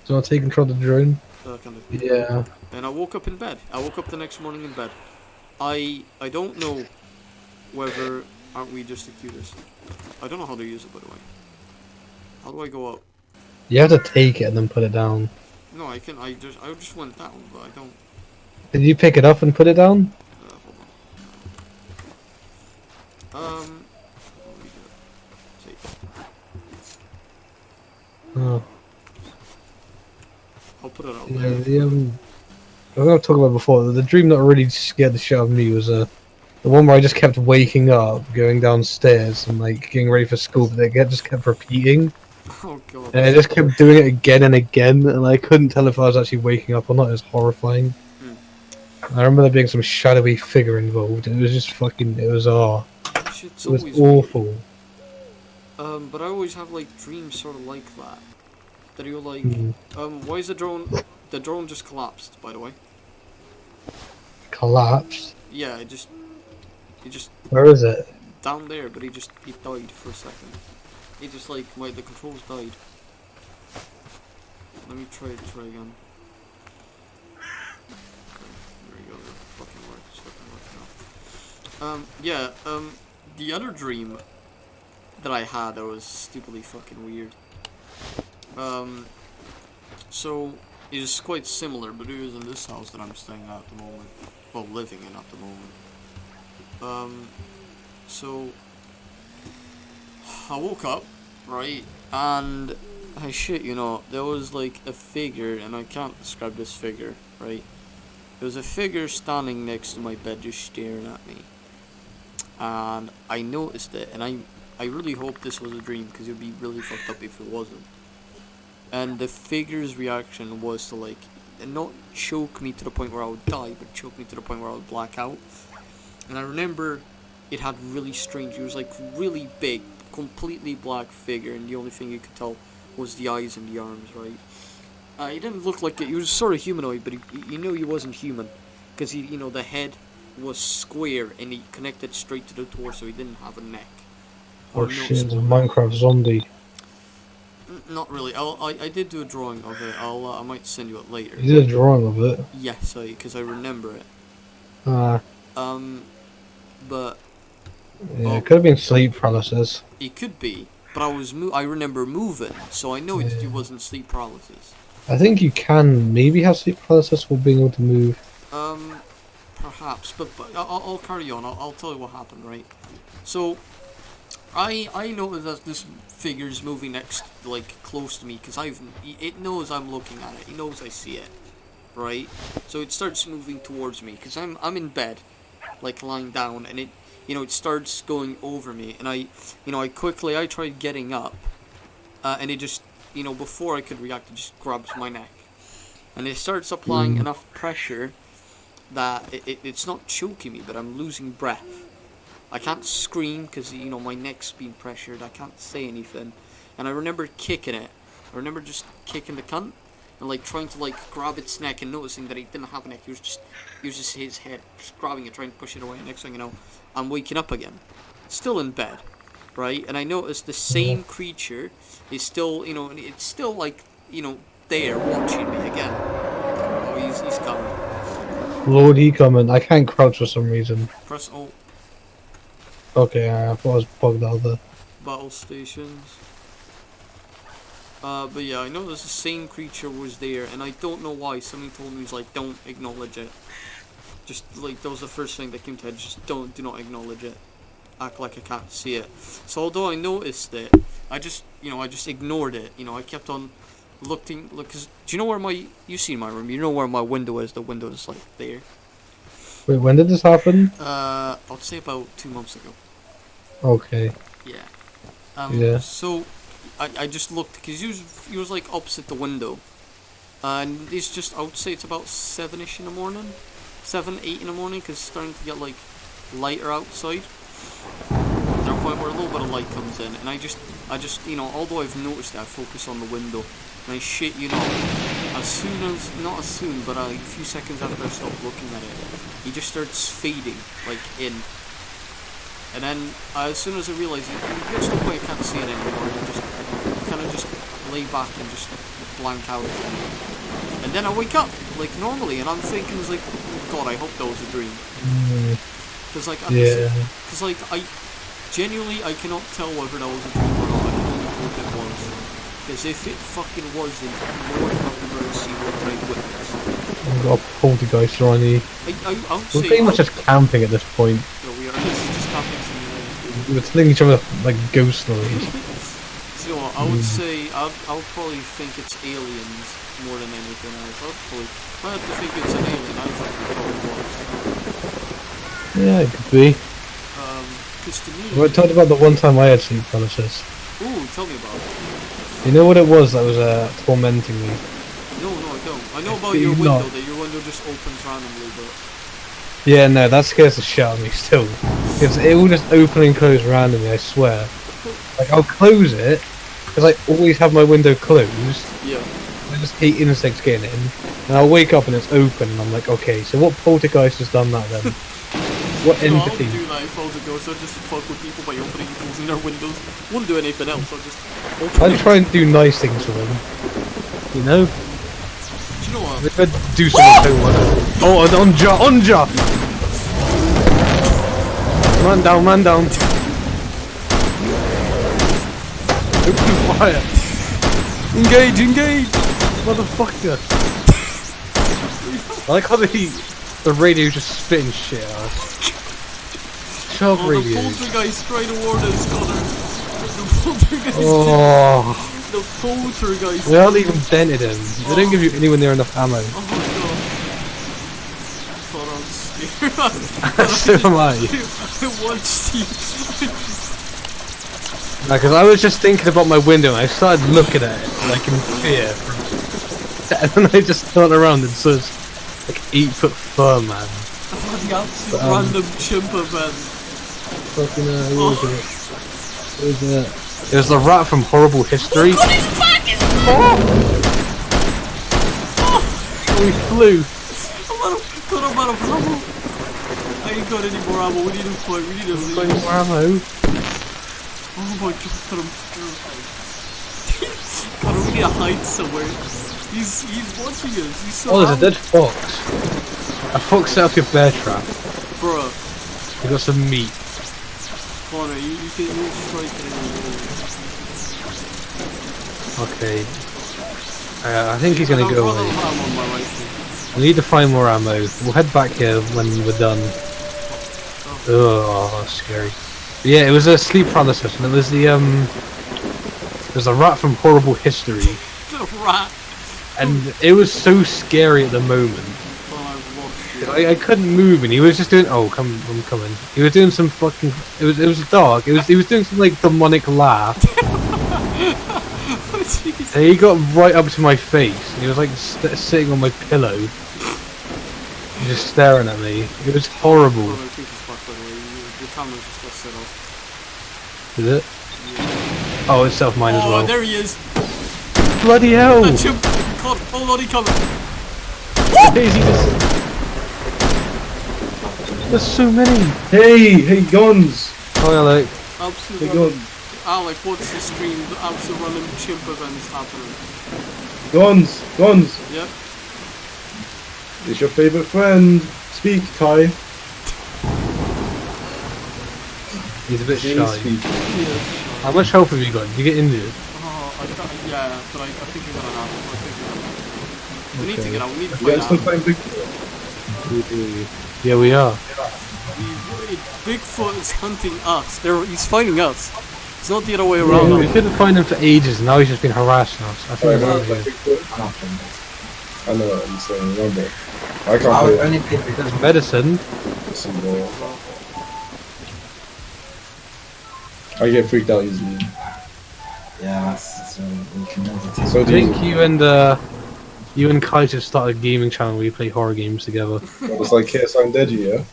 Do you want to take control of the drone? Kind of. Yeah. And I woke up in bed. I woke up the next morning in bed. I don't know whether... Aren't we just the cutest? I don't know how to use it, by the way. How do I go up? You have to take it and then put it down. No, I can. I just went down, but I don't. Did you pick it up and put it down? Hold on. Let me do it. Take it. Oh. I'll put it out Yeah, there. the I was gonna talk about before. The dream that really scared the shit out of me was the one where I just kept waking up, going downstairs, and like getting ready for school, but it just kept repeating. Oh god. And I just kept doing it again and again, and I couldn't tell if I was actually waking up or not. It was horrifying. I remember there being some shadowy figure involved. It was just fucking. It was Shit's it was always awful. weird. But I always have like dreams sort of like that. That you're like, why is the drone? The drone just collapsed, by the way. Collapsed. Yeah, it just. Where is it? Down there, but he died for a second. He just like the controls died. Let me try again. There we go. It fucking worked. It's fucking working now. The other dream that I had that was stupidly fucking weird. So it is quite similar, but it was in this house that I'm staying at the moment. Well, living in at the moment. So I woke up, right, and I shit you know, there was like a figure, and I can't describe this figure, right? There was a figure standing next to my bed just staring at me. And I noticed it, and I really hope this was a dream, because it would be really fucked up if it wasn't. And the figure's reaction was to like, not choke me to the point where I would die, but choke me to the point where I would black out. And I remember it had really strange, it was like really big, completely black figure, and the only thing you could tell was the eyes and the arms, right? He didn't look like it, he was sort of humanoid, but you knew he wasn't human. Because you know, the head was square, and he connected straight to the torso, he didn't have a neck. Oh shit, it's a Minecraft zombie. Not really. I did do a drawing of it. I might send you it later. You did a drawing of it? Yes, because I remember it. But yeah, it could have been sleep paralysis. It could be, but I remember moving, so I know it wasn't sleep paralysis. I think you can maybe have sleep paralysis while being able to move. Perhaps, but I'll carry on. I'll tell you what happened, right? So I noticed that this figure's moving next, like, close to me, because it knows I'm looking at it. It knows I see it, right? So it starts moving towards me, because I'm in bed, like, lying down, and it, you know, it starts going over me, and I tried getting up, and it just, you know, before I could react, it just grabs my neck, and it starts applying enough pressure that it's not choking me, but I'm losing breath. I can't scream because, you know, my neck's being pressured. I can't say anything. And I remember kicking it. I remember just kicking the cunt and like trying to like grab its neck and noticing that it didn't have a neck. It was just his head, just grabbing it, trying to push it away. And next thing you know, I'm waking up again, still in bed, right? And I noticed the same creature is still, you know, it's still like, you know, there watching me again. Oh, he's coming. Lord, he coming. I can't crouch for some reason. Press Alt. Okay, I thought I was bugged out there. Battle stations. But yeah, I noticed the same creature was there, and I don't know why. Something told me, was like, don't acknowledge it. Just, like, that was the first thing that came to head. Just do not acknowledge it. Act like I can't see it. So although I noticed it, I just ignored it. You know, I kept on looking, cause do you know where you see my room? You know where my window is? The window is, like, there. Wait, when did this happen? I'd say about 2 months ago. Okay. Yeah. Yeah. So, I just looked, because he was like opposite the window. And it's just, I would say it's about 7-ish in the morning. 7, 8 in the morning, because it's starting to get like lighter outside. There point where a little bit of light comes in, and I just, you know, although I've noticed it, I focus on the window, and I shit you not, not as soon, but a few seconds after I stop looking at it, he just starts fading, like, in. And then, as soon as I realise, you get to the point you can't see it anymore, you kind of just lay back and just blank out for a minute. And then I wake up, like, normally, and I'm thinking, like, oh god, I hope that was a dream. Because, like, I genuinely, I cannot tell whether that was a dream or not. I can only hope it was. Because if it fucking was, then Lord help me better see what I witnessed. We've got a poltergeist around here. We're pretty much just camping at this point. No, we are just camping simulator. We're telling each other, like, ghost stories. So, I would say, I'll probably think it's aliens more than anything else. If I had to think it's an alien, I think it probably was. Yeah, it could be. Because to me... We talked about the one time I had sleep paralysis. Ooh, tell me about it. You know what it was that was tormenting me? No, I don't. I know about your window, that your window just opens randomly, but... Yeah, no, that scares the shit out of me still. Because it will just open and close randomly, I swear. Like, I'll close it, because I always have my window closed. Yeah. I just hate insects getting in. And I'll wake up and it's open, and I'm like, okay, so what poltergeist has done that then? What entity? I'll do that if poltergeist, I'll just fuck with people by opening and closing their windows. Wouldn't do anything else, I'll just open I try and do nice things for them. You know? Do you know what? If I do something oh, an Onja! Man down. Open fire! Engage! Motherfucker! I like how the radio just spitting shit at us. Shove radio. The poltergeist trying to warn us, Connor. The poltergeist. Oh. The poltergeist. They aren't even dented him. They don't give you anywhere near enough ammo. Oh my god. Connor, I'm scared. So am I. I watched you. Because I was just thinking about my window and I started looking at it, like in fear. And then I just turned around and saw this, like, 8-foot fur man. Oh, the absolute random chimpa man. Fucking what was it? It was the rat from Horrible History. God, he's back! Oh, he flew. I'm out of ammo. I ain't got any more ammo. We need to fight. We need to leave. Any more ammo? Oh my god, God, we need to hide somewhere. He's watching us. He's so there's a dead fox. A fox set up your bear trap. Bruh. You got some meat. Connor, you can strike it Okay. I think he's gonna go away. On my rifle. We need to find more ammo. We'll head back here when we're done. Oh, that's scary. Yeah, it was a sleep paralysis, and it was there's a rat from Horrible History. The rat. And it was so scary at the moment. I couldn't move, and he was just doing. Oh, I'm coming. He was doing some fucking. It was dark. He was doing some like demonic laugh. And he got right up to my face, and he was like sitting on my pillow, just staring at me. It was horrible. Is it? Yeah. Oh, it's self-mine as well. Oh, there he is! Bloody hell! God, hold on, he coming! Is he just... There's so many! Hey, guns! Hi, Alec. Absolute Hey, guns. Alec, what's the stream? The absolute random chimp events happening. Guns! Yep. It's your favourite friend. Speak, Kai. He's a bit shy. Yeah. How much health have you got? Did you get injured? Oh, yeah, but I think I got an apple. We need to get out. We need to You guys still find playing Bigcock? Yeah, we are. Bigfoot is hunting us. He's fighting us. It's not the other way around. We couldn't find him for ages, and now he's just been harassing us. I think I know what I'm saying, remember. I can't play it. there's medicine. I get freaked out easily. Yeah, that's we can never So I think you and Kai should start a gaming channel where you play horror games together. It's like KSI and Deji, yeah?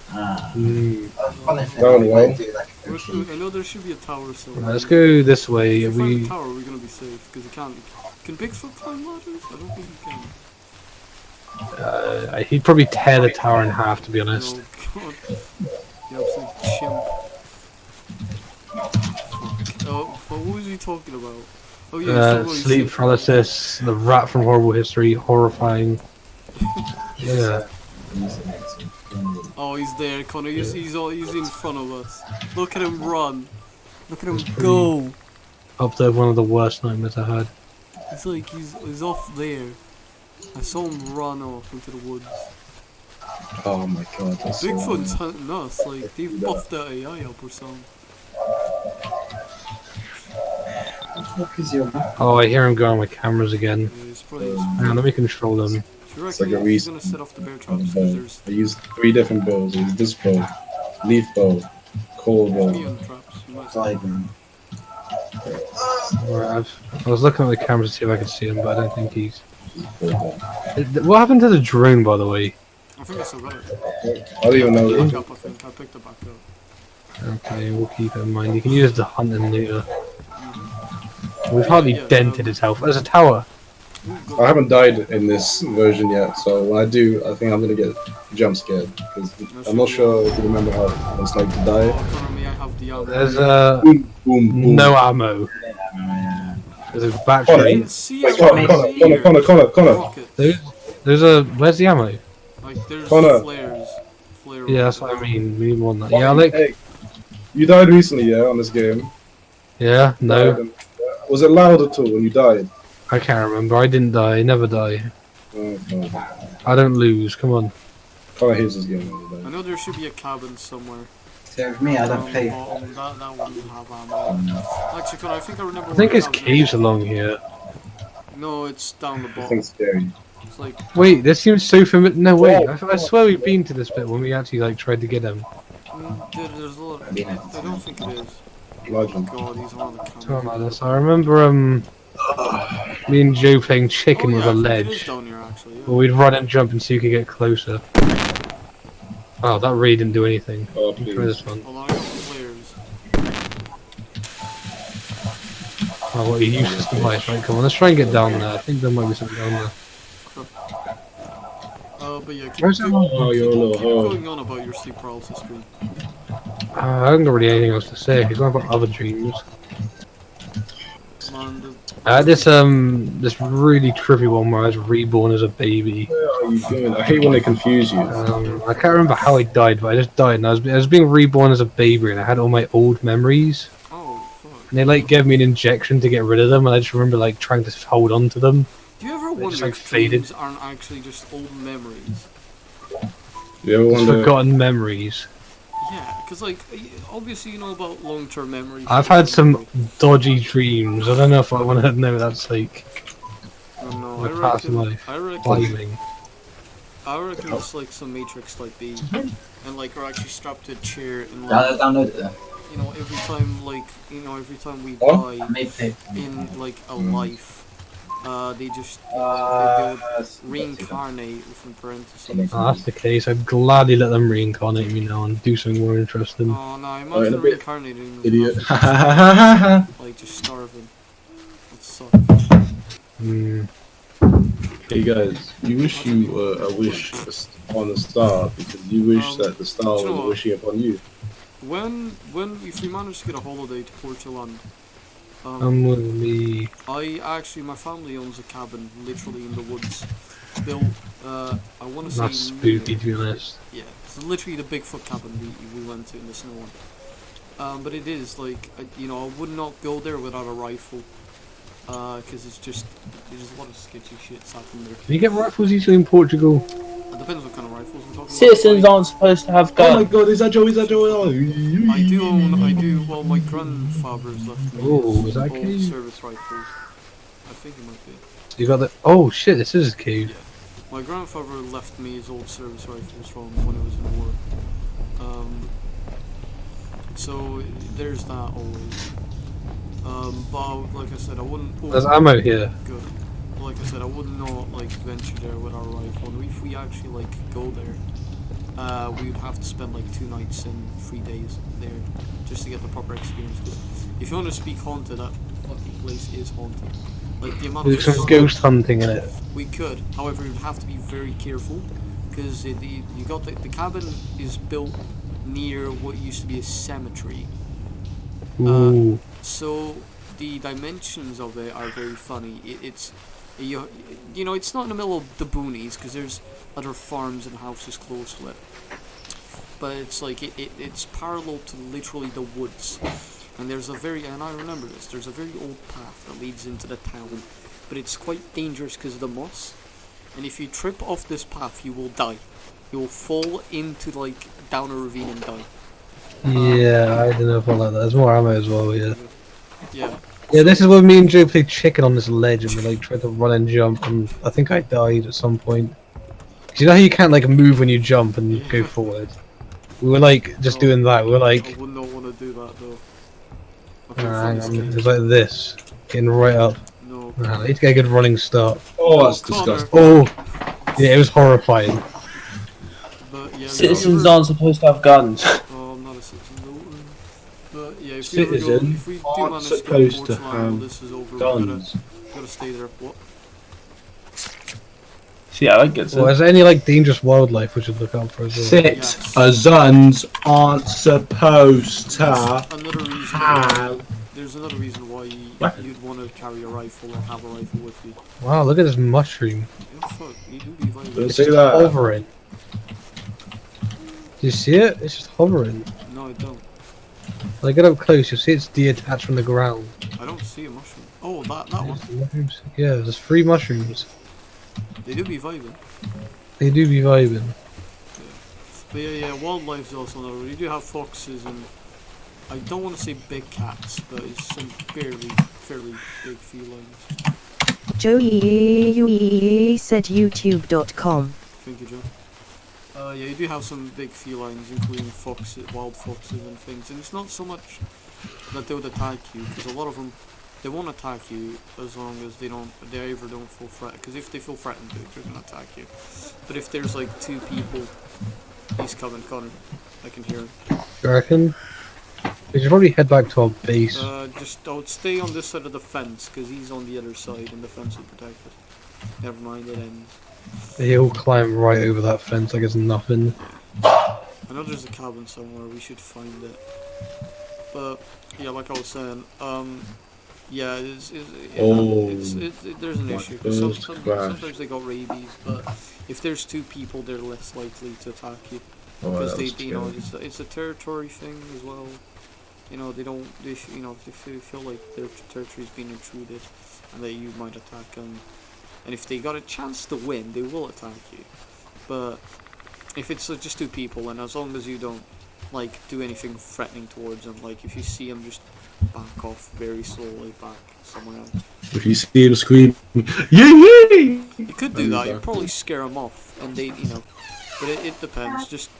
A funny thing, No, we no. might do like actually. I know there should be a tower somewhere. Let's go this way. If we find We a tower, we're gonna be safe because you can't. Can Bigfoot climb ladders? I don't think he can. he'd probably tear the tower in half, to be honest. Oh god. You absolute chimp. Oh, what was he talking about? Oh yeah, Sleep paralysis, the rat from Horrible History, horrifying. Yeah. Oh, he's there, Connor. He's in front of us. Look at him run. Look at him go. Up there, one of the worst nightmares I had. It's like he's off there. I saw him run off into the woods. Oh my god, that's so Bigfoot's hunting us. Like they've buffed that AI up or something. What is your map? Oh, I hear him going on my cameras again. Yeah, he's probably. Hang on, let me control them. Do you It's like reckon a he's gonna set off the bear traps? Because there's I used 3 different bows. I used this bow, leaf bow, coal bow. me on the traps. You might say. Diagram. Alright, I was looking at the cameras to see if I could see him, but I don't think he's... What happened to the drone, by the way? I think I still got it. I don't even know. Back up, I think. I picked it back up. Okay, we'll keep it in mind. You can use the hunt and looter. We've hardly dented his health. There's a tower. I haven't died in this version yet, so when I do, I think I'm gonna get jump scared because I'm not sure if you remember how it's like to die. Oh, Connor, may I have the ammo? There's Boom, boom, boom. no ammo. There's a I battery. didn't see Wait, it. Connor. Rocket. There's a... Where's the ammo? Like there's Connor. flares. Flare Yeah, that's what I mean. We need more than that. Yeah, like... Hey, you died recently, yeah, on this game. Yeah, no. Was it loud at all when you died? I can't remember. I didn't die. I never die. Oh, no. I don't lose. Come on. Connor hates this game. I know there should be a cabin somewhere. So with me, I don't play. That wouldn't have ammo. Actually, Connor, I think I remember. I think where it's the cabin caves is. along here. No, it's down the I bottom. think scary. It's like Wait, this seems so familiar. No, wait. I swear we've been to this bit when we actually like tried to get him. there's a lot. I don't think it is. Large Oh one. god, he's on the Something camera. like this. I remember me and Joe playing chicken Oh, with yeah, a I think it ledge. is down here actually. Yeah. Well, we'd run and jump and see who could get closer. Oh, that really didn't do anything. Oh, Try please. this one. Hold on, I got flares. Oh, what a useless device. Right, come on, let's try and get down there. I think there might be something down there. But yeah, Where's that one? Oh, you're a little keep hole. going on about your sleep paralysis dream. I haven't got really anything else to say. He's going about other dreams. Man, I had this this really trippy one where I was reborn as a baby. What are you doing? I hate when they confuse you. I can't remember how I died, but I just died, and I was being reborn as a baby, and I had all my old memories. oh fuck. And they like gave me an injection to get rid of them, and I just remember like trying to hold on to them. Do you ever They wonder just, like, if faded. dreams aren't actually just old memories? You ever Just wonder? forgotten memories. Yeah, because like obviously you know about long-term memory. I've had some dodgy dreams. I don't know if I want to know that's like No, my I past reckon. life. I reckon. Climbing. I reckon it's like some Matrix like B, and like we're actually strapped to a chair and Download it. you know every time every time we What? die Make it. in like a life, they just they reincarnate within parentheses. Oh, that's the case. I'd gladly let them reincarnate me now and do something more interesting. Oh no, in imagine a bit. reincarnating as Idiot. nothing, like just starving. That sucks. Hmm. Hey guys, you wish you were a wish on the star because you wish that the star do you know was what? wishing upon you. When if we manage to get a holiday to Portugal, Come with me. my family owns a cabin literally in the woods. Built, I want to say. That's spooky, to be honest. Yeah, it's literally the Bigfoot cabin we went to in the snow one. But it is like I would not go there without a rifle. Because there's a lot of sketchy shit happening there. Can you get rifles easily in Portugal? It depends what kind of rifles we're talking Citizens about. aren't supposed to have Oh my guns. god, is that Joe? Is that Joe? Well, my grandfather's left me Oh, his is that old key? service rifles. I think it might be. You got the. Oh shit! This is a cave. My grandfather left me his old service rifles from when he was in the war. So there's that always. But like I said, I wouldn't. There's ammo here. Good. Like I said, I would not like venture there with our rifle. And if we actually like go there, we would have to spend like 2 nights and 3 days there just to get the proper experience. But if you want to speak haunted, that fucking place is haunted. Like the amount of There's some ghost hunting in it. we could, however, you'd have to be very careful because the cabin is built near what used to be a cemetery. Ooh. So the dimensions of it are very funny. It's you know, it's not in the middle of the boonies because there's other farms and houses close to it. But it's like it's parallel to literally the woods. And and I remember this, there's a very old path that leads into the town. But it's quite dangerous because of the moss. And if you trip off this path, you will die. You will fall into like down a ravine and die. Yeah, I don't know if I like that. There's more ammo as well, yeah. Yeah. Yeah, this is when me and Joe played chicken on this ledge and we like tried to run and jump and I think I died at some point. 'Cause you know how you can't like move when you jump and go forward? We were like just doing that, we were like... I would not want to do that though. hang on, it was like this. Getting right up. No. I need to get a good running start. Oh, that's Connor. disgusting. Oh! Yeah, it was horrifying. But yeah, Citizens aren't supposed to have guns. Oh, I'm not a citizen. No. But yeah, if Citizens we do aren't manage to go supposed more to to land while have this is over, guns. we gotta stay there. What? See, I get Well, it. is there any like dangerous wildlife we should look out for as well? Citizens aren't supposed to Another reason. have. There's another reason why you'd want to carry a rifle or have a rifle with you. Wow, look at this mushroom. Oh fuck, you do be violent. Don't It's say just that. hovering. Do you see it? It's just hovering. No, I don't. When I get up close, you'll see it's detached from the ground. I don't see a mushroom. Oh, that one. Mushrooms? Yeah, there's 3 mushrooms. They do be vibing. They do be vibing. But yeah, wildlife's also another. You do have foxes and I don't want to say big cats, but it's some fairly big felines. Joey said youtube.com. Thank you, Joe. Yeah, you do have some big felines, including foxes, wild foxes and things, and it's not so much that they would attack you, because a lot of them, they won't attack you as long as they either don't feel threatened, because if they feel threatened, they're going to attack you. But if there's like 2 people, he's coming, Connor, I can hear him. You reckon? We should probably head back to our base. I would stay on this side of the fence, because he's on the other side, and the fence will protect us. Never mind, it ends. He'll climb right over that fence like it's nothing. I know there's a cabin somewhere, we should find it. But, yeah, like I was saying, yeah, there's an issue. Sometimes they got rabies, but if there's 2 people, they're less likely to attack you. Because it's a territory thing as well. You know, they feel like their territory's being intruded, and that you might attack them. And if they got a chance to win, they will attack you. But if it's just 2 people, and as long as you don't like do anything threatening towards them, like if you see them, just back off very slowly back somewhere else. If you see him scream, yay! You could do that. You'd probably scare them off, and they, but it depends. Just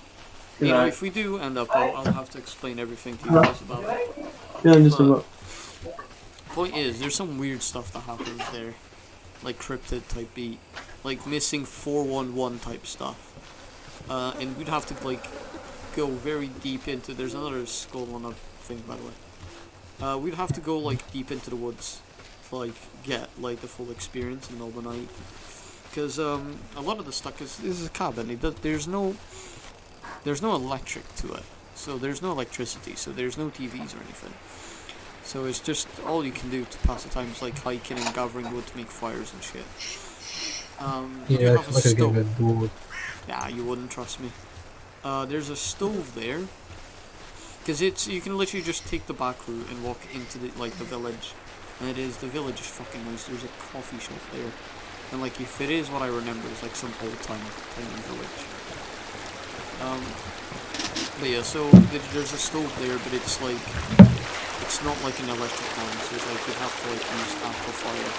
if we do end up, I'll have to explain everything to you guys about it. Yeah, I'm just about. Point is, there's some weird stuff that happens there. Like cryptid type beat, like missing 411 type stuff, and we'd have to like go very deep into. There's another skull on a thing, by the way. We'd have to go like deep into the woods to like get like the full experience in the middle of the night, because a lot of the stuff this is a cabin. There's no electric to it, so there's no electricity, so there's no TVs or anything. So it's just all you can do to pass the time is like hiking and gathering wood to make fires and shit. Yeah, you I have a feel like I'd get a stove. bit bored. Yeah, you wouldn't, trust me. There's a stove there, because you can literally just take the back route and walk into the village, and the village is fucking nice. There's a coffee shop there, and like if it is what I remember, it's like some old time tiny village. But yeah, so there's a stove there, but it's like. It's not like an electric one, so it's like you have to like use amplifier,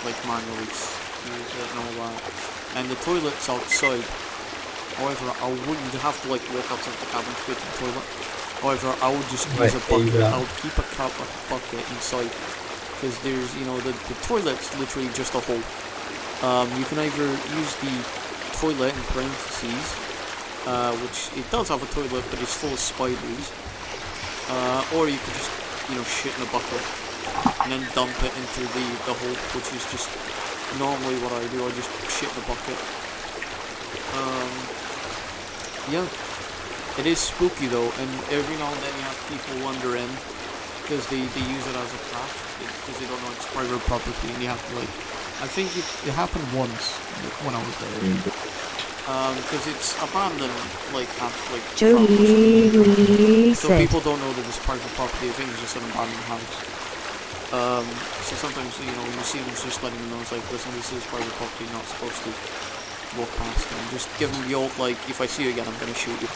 like manually use it and all that. And the toilet's outside. However, I wouldn't have to like walk outside the cabin to go to the toilet. However, I would just use a bucket. I would keep a bucket inside, because there's the toilet's literally just a hole. You can either use the toilet in parentheses, which it does have a toilet, but it's full of spiders. Or you could just, shit in a bucket and then dump it into the hole, which is just normally what I do. I just shit in a bucket. Yeah, it is spooky though, and every now and then you have people wander in because they use it as a trap because they don't know it's private property, and you have to I think it happened once when I was there. Because it's abandoned, Joey so said. people don't know that it's private property. I think it's just an abandoned house. So sometimes, when you see them, just letting them know, it's like, listen, this is private property, you're not supposed to walk past them. Just give them the old, if I see you again, I'm gonna shoot you.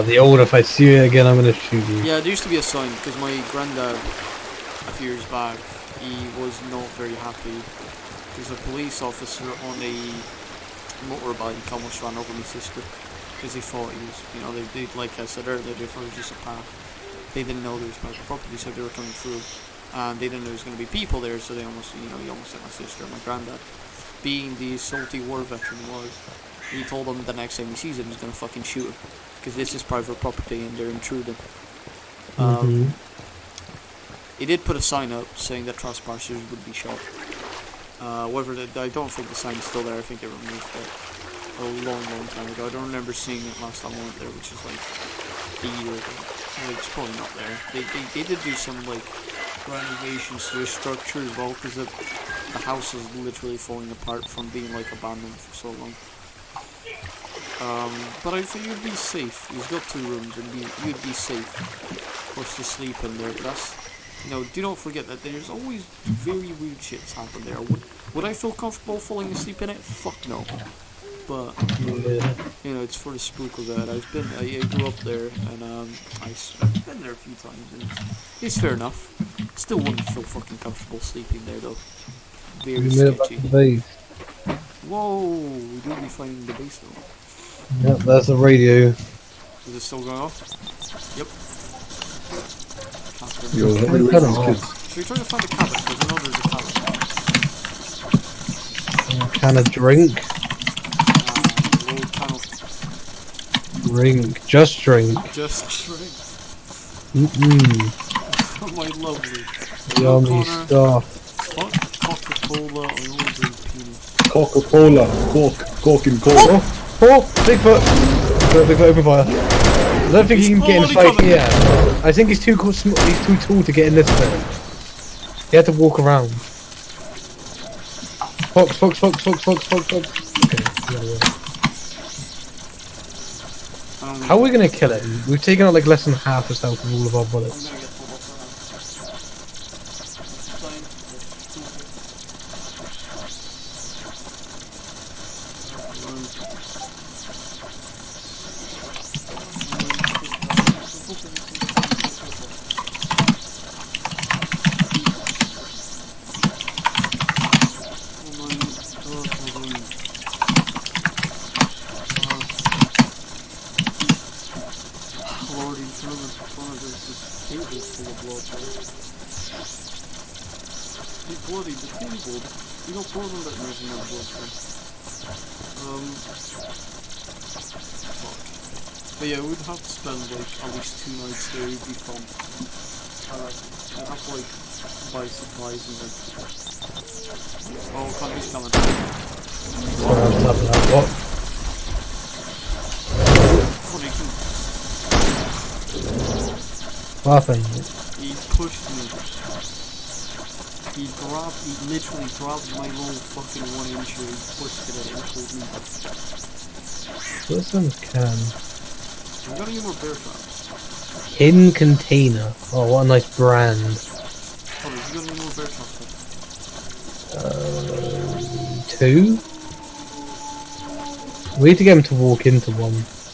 The old, if I see you again, I'm gonna shoot you. Yeah, there used to be a sign, because my granddad, a few years back, he was not very happy, because a police officer on a motorbike almost ran over my sister, because they thought he was, they like I said earlier, they thought it was just a path. They didn't know there was private property, so they were coming through, and they didn't know there was going to be people there, so they almost, he almost hit my sister and my granddad. Being the salty war veteran he was, he told them the next time he sees him, he's going to fucking shoot him, because this is private property and they're intruding. He did put a sign up saying that trespassers would be shot. However, I don't think the sign is still there. I think they removed it a long time ago. I don't remember seeing it last time I went there, which is like a year ago. It's probably not there. They did do some renovations to the structure as well, because the house is literally falling apart from being abandoned for so long. But I think you'd be safe. He's got 2 rooms, and you'd be safe for us to sleep in there. But that's, do not forget that there's always very weird shits happen there. Would I feel comfortable falling asleep in it? Fuck no. But it's for the spook of that. I grew up there, and I've been there a few times, and it's fair enough. Still wouldn't feel fucking comfortable sleeping there though. Very sketchy. Whoa, we do be finding the base though. Yep, there's the radio. Is it still going off? Yep. Yo, how many reasons kids? Should we try to find a cabin? Because I know there's a cabin. Can of drink? Drink. Just drink. Just drink. Oh my lovely. Yummy stuff. What? Coca-Cola, I only drink penis. Coca-Cola. Coke and cola. Oh! Bigfoot! Bigfoot, open fire. I don't think he can get inside here. I think he's too tall to get in this bit. He had to walk around. Fox. Okay, how are we gonna kill him? We've taken out less than half his health with all of our bullets. But yeah, we'd have to spend at least 2 nights there. It'd be fun. I'd have to buy supplies and oh, he's coming. What? What happened? He pushed me. He literally dropped my little fucking 1-incher. He pushed it and pulled me. This one's can. I'm gonna get more bear traps. In container. Oh, what a nice brand. Oh, you got any more bear traps? 2? We need to get him to walk into one.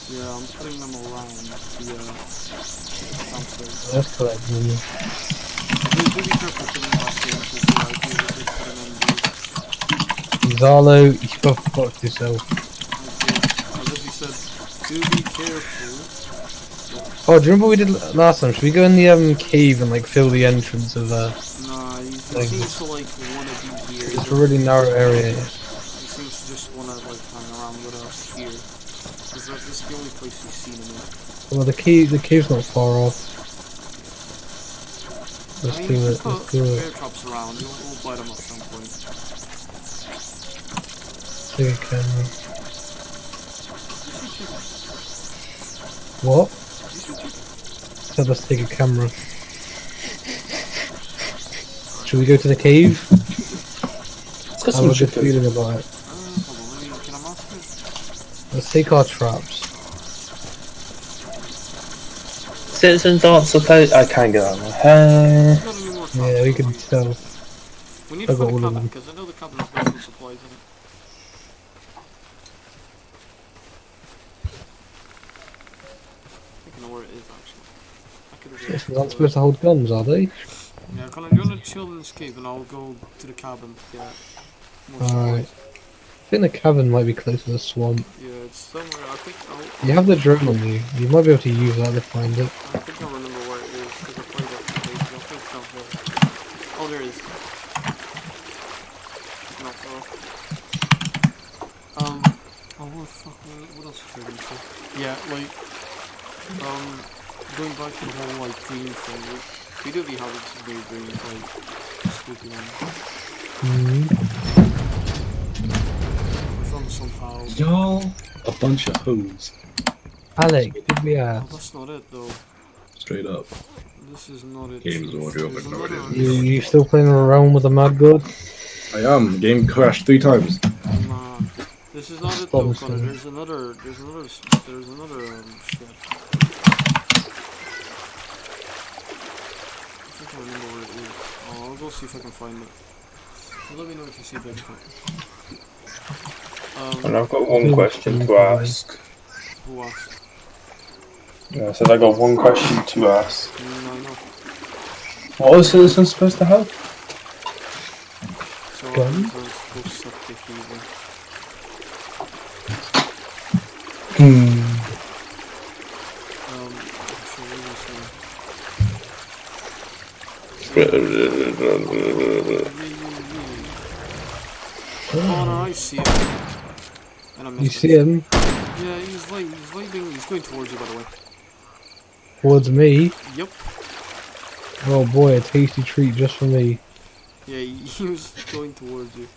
Yeah, I'm putting them around the campsite. Let's collect them. Be careful putting back here because the idea is they put them in the... Zalo, you go fuck yourself. As you said, do be careful. Oh, do you remember what we did last time? Should we go in the cave and fill the entrance of Nah, he seems to wanna be here. It's a really narrow area. He seems to just wanna hang around with us here. Is that this is the only place you've seen him in? Well, the cave's not far off. Let's I mean, do you it. can Let's put do it. bear traps around. We'll bite them at some point. Take a camera. What? Said let's take a camera. Should we go to the cave? Let's get I some have a good chicken. feeling about it. Hold on, can I mask it? Let's take our traps. Citizens aren't supposed. I can't get out of my head. Not any more traps. Yeah, we can tell. We need to I got find all a of cabin them. because I know the cabin has got some supplies in it. I think I know where it is actually. I could have. Citizens aren't supposed to hold guns, are they? Yeah, Colin, you wanna chill in this cave and I'll go to the cabin to get more Alright. supplies. I think the cabin might be close to the swamp. Yeah, it's somewhere. I think You have the drone on you. You might be able to use that to find it. I think I remember where it is because I played that for days ago. I think it's down here. Oh, there it is. Not far. Oh, what else was I going to say? Yeah, like, going back to the whole, like, green thing, we do be having some weird dreams, like, spooky ones. I found somehow. Y'all, a bunch of hoes. Alec, did we Oh, ask? that's not it, though. Straight up. This is not it. Games audio, There's but no, it another- You still playing around with the mad god? I am. The game crashed 3 times. Nah, this is not it Stop though, this Connor. thing. There's another shit. I think I remember where it is. Oh, I'll go see if I can find it. Let me know if you see Bigcock. And I've got one question to ask. Who asked? Yeah, I said I got one question to ask. No, no. What are citizens supposed to have? So Gun? I'm supposed to suck the fever. So what was I saying? Connor, I see him. And I missed You see him Yeah, he's leaving. He's going towards you, by the way. towards me? Yep. Oh boy, a tasty treat just for me. Yeah, he was going towards you.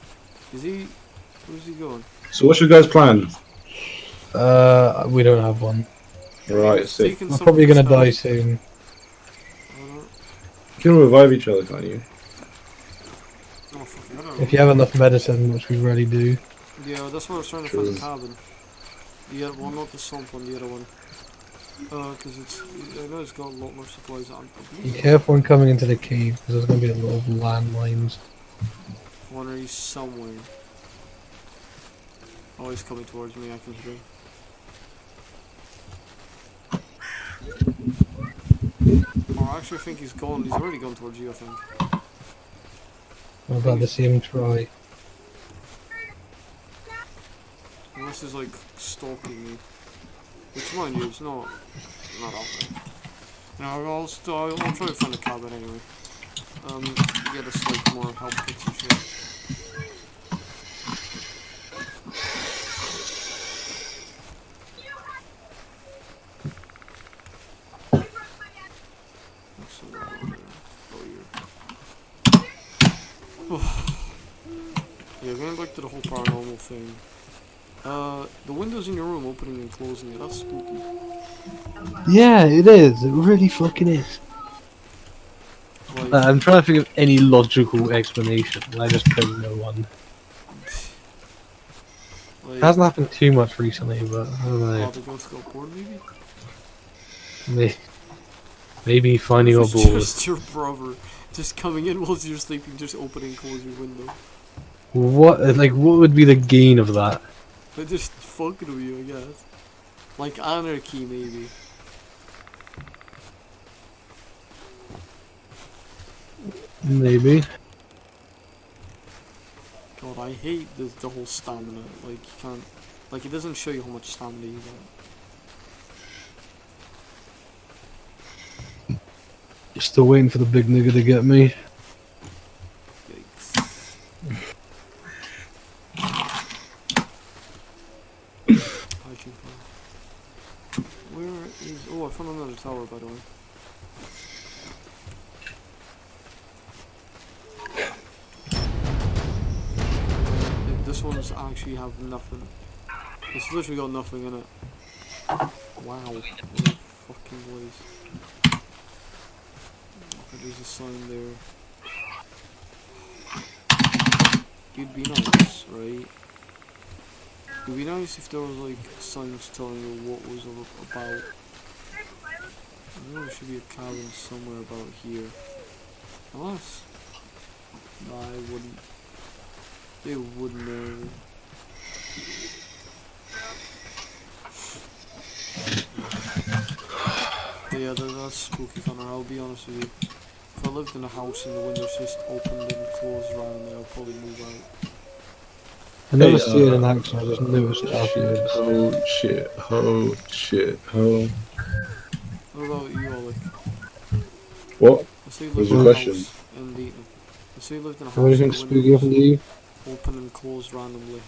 Is he? Where's he going? So what's your guys' plan? We don't have one. Right, He's sick. taking We're some probably of his gonna die stuff. soon. You can revive each other, can't you? Oh, fucking, I don't If know. you have enough medicine, which we rarely do. Yeah, that's why I was trying to find the cabin. Yeah, well, not the swamp one, the other one. Because I know it's got a lot more supplies on Be it. careful when coming into the cave, because there's gonna be a lot of landmines. Wonder he's somewhere. Oh, he's coming towards me, I can hear him. Oh, I actually think he's gone. He's already gone towards you, I think. I'm about to see him try. Unless he's like stalking me. Which, mind you, it's not often. No, I'll try to find a cabin anyway. Get us like more help kits and shit. What's the one over there? Yeah, going back to the whole paranormal thing. The windows in your room opening and closing, that's spooky. Yeah, it is. It really fucking is. Like, I'm trying to think of any logical explanation, and I just don't know one. It hasn't happened too much recently, but I don't oh, know. the ghost got bored, maybe? Maybe finding Or a if board. it's just your brother just coming in while you're sleeping, just opening and close your window. What would be the gain of that? They're just fucking with you, I guess. Like anarchy, maybe. Maybe. God, I hate the whole stamina. Like, you can't. Like, it doesn't show you how much stamina you got. Still waiting for the big nigga to get me. Yikes. I can. Oh, I found another tower, by the way. This one's actually have nothing. It's literally got nothing in it. Wow, what a fucking waste. Okay, there's a sign there. It'd be nice, right? It'd be nice if there was like signs telling you what was about. I know there should be a cabin somewhere about here. Unless... Nah, I wouldn't. They wouldn't know. Yeah, that's spooky, Connor. I'll be honest with you. If I lived in a house and the windows just opened and closed randomly, I'll probably move out. I never see it in action, I just noticed it afterwards. Oh shit, oh shit, oh. What about you, Alec? What? I say you What's lived in your a question? house and the... I say you lived in a house What do you and think the spooky happened to you? windows open and closed randomly.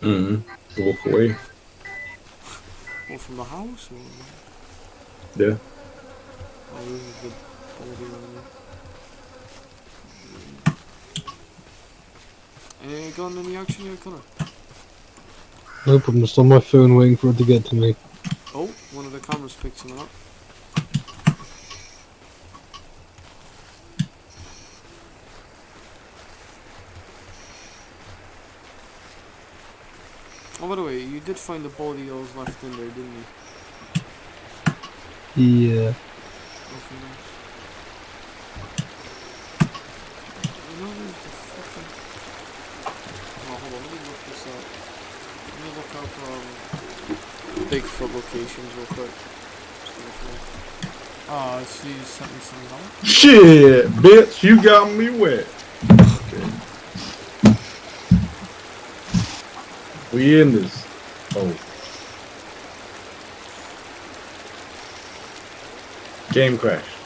Walk away. Or from the house, or... Yeah. Oh, this is the body one. Gone any action here, Connor? Nope, I'm just on my phone waiting for it to get to me. Oh, one of the cameras picked something up. Oh, by the way, you did find the body that was left in there, didn't you? Yeah. Okay, nice. You know, there's the fucking... Oh, hold on, let me look this up. Let me look up, Bigfoot locations real quick. Ah, I see you sent me something out. Shit, bitch, you got me wet. Okay. We in this. Oh. Game crashed.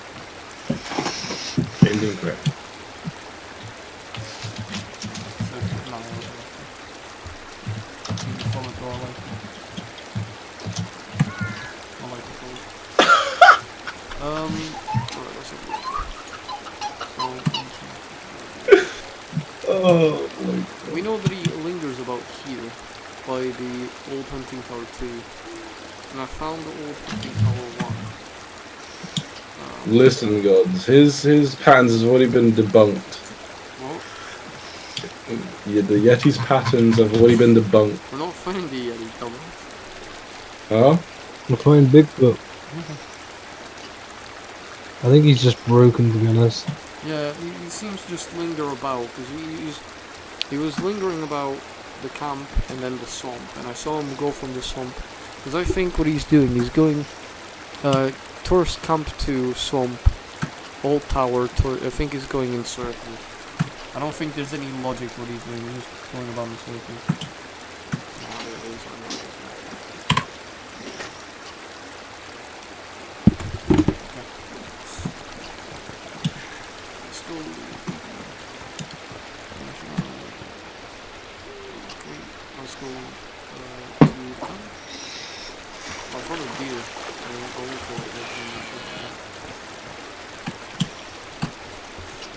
Game didn't crash. Oh, my. We know that he lingers about here by the old hunting tower 2, and I found the old hunting tower 1. Listen, gods, his patterns has already been debunked. What? Yeah, the Yeti's patterns have already been debunked. We're not finding the Yeti, dumbass. Huh? We'll find Bigfoot. I think he's just broken, to be honest. Yeah, he seems to just linger about, because he was lingering about the camp and then the swamp, and I saw him go from the swamp, because I think what he's doing, he's going, tourist camp to swamp, old tower, I think he's going in circles. I don't think there's any logic what he's doing, he's just going about in circles.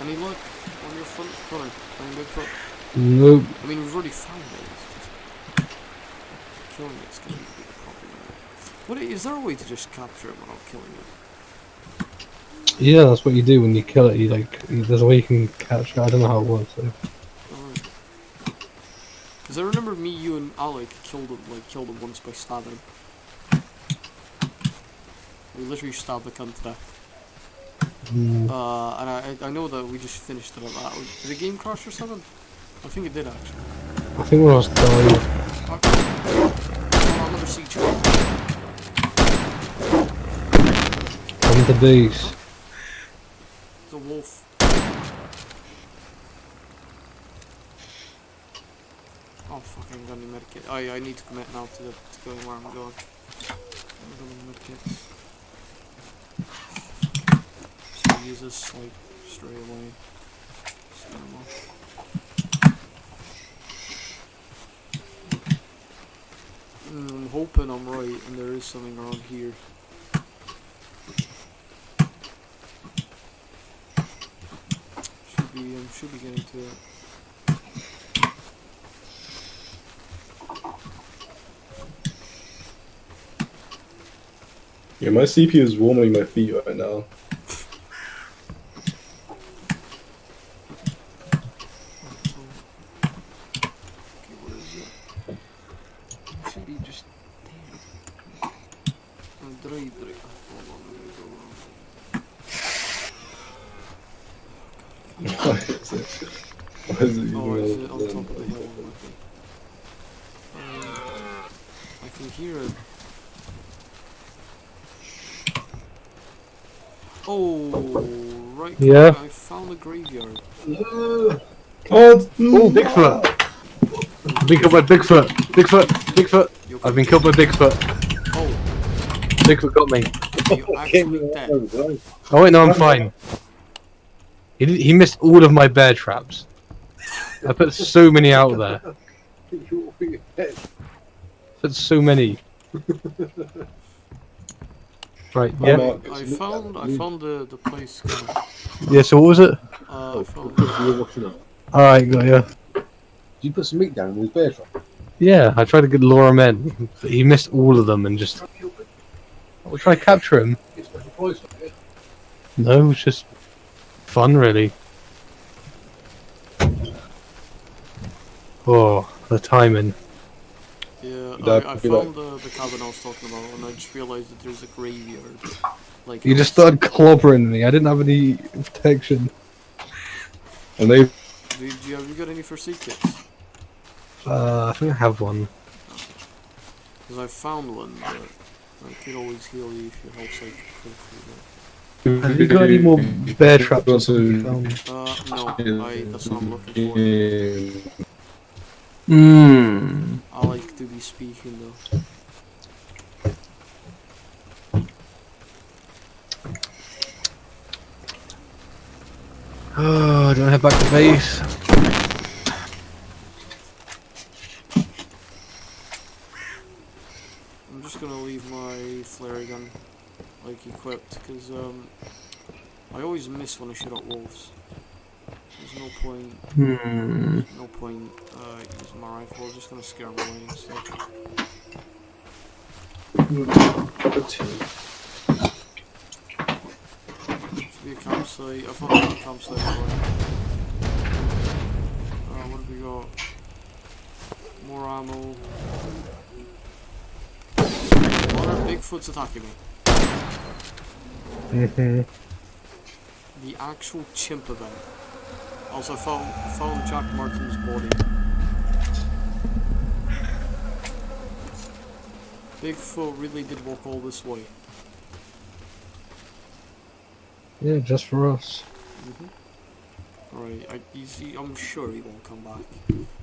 Any luck on your front corner playing Bigfoot? Nope. I mean, we've already found it. Killing it's going to be the problem. What is there a way to just capture it without killing it? Yeah, that's what you do when you kill it. There's a way you can catch it. I don't know how it works though. Alright. Because I remember me, you, and Alec killed it once by stabbing him. We literally stabbed the cunt to death. And I know that we just finished it at that. Did the game crash or something? I think it did actually. I think when I was dying. I'll never see you. On the base. The wolf. Oh fucking got any medkit. I need to commit now to going where I'm going. I'm going to medkits. So use this like straight away. I'm hoping I'm right and there is something around here. Should be getting to it. Yeah, my CPU is warming my feet right now. Okay, where is it? Should be just damn. Drive. Hold on, let me go wrong. Why is it? Why is it? Oh, is it on top of the hill? I can hear it. Oh, right. Yeah. I found a graveyard. Oh, Bigfoot! I've been killed by Bigfoot! Bigfoot! I've been killed by Bigfoot. Oh, Bigfoot got me. you actually dead. Oh wait, no, I'm fine. He missed all of my bear traps. I put so many out there. Put so many. Right, yeah. I found the place. Yeah, so what was it? I found. Alright, got ya. Did you put some meat down in his bear trap? Yeah, I tried to get lure him in, but he missed all of them and just... We'll try to capture him. No, it's just fun, really. Oh, the timing. Yeah, I found the cabin I was talking about, and I just realized that there's a graveyard. Like You just started clobbering me. I didn't have any protection. and they Have you got any first aid kits? I think I have one. Because I found one, but I could always heal you if your health's like quickly. Have you got any more bear traps? Also- Found? No, that's what I'm looking for. I like to be speaking though. Oh, do I head back to base? I'm just gonna leave my flare gun like equipped because I always miss when I shoot at wolves. There's no point. No point using my rifle. I'm just gonna scare them away instead. Should be a campsite. I found a campsite. What have we got? More ammo. Other Bigfoot's attacking me. The actual chimp event. Also found Jack Martin's body. Bigfoot really did walk all this way. Yeah, just for us. Alright, I'm sure he won't come back.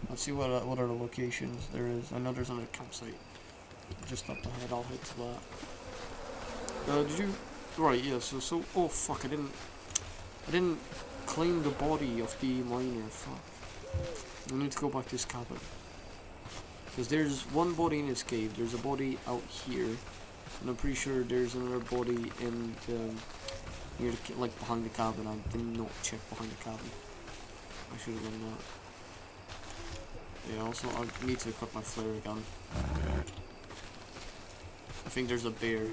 Let's see what other locations there is. I know there's another campsite just up ahead. I'll head to that. Did you? Right, yeah. So. Oh fuck! I didn't claim the body of the miner. Fuck. I need to go back to this cabin. Because there's one body in this cave. There's a body out here, and I'm pretty sure there's another body in the near the, like behind the cabin. I did not check behind the cabin. I should have done that. Yeah. Also, I need to equip my flare gun. I think there's a bear.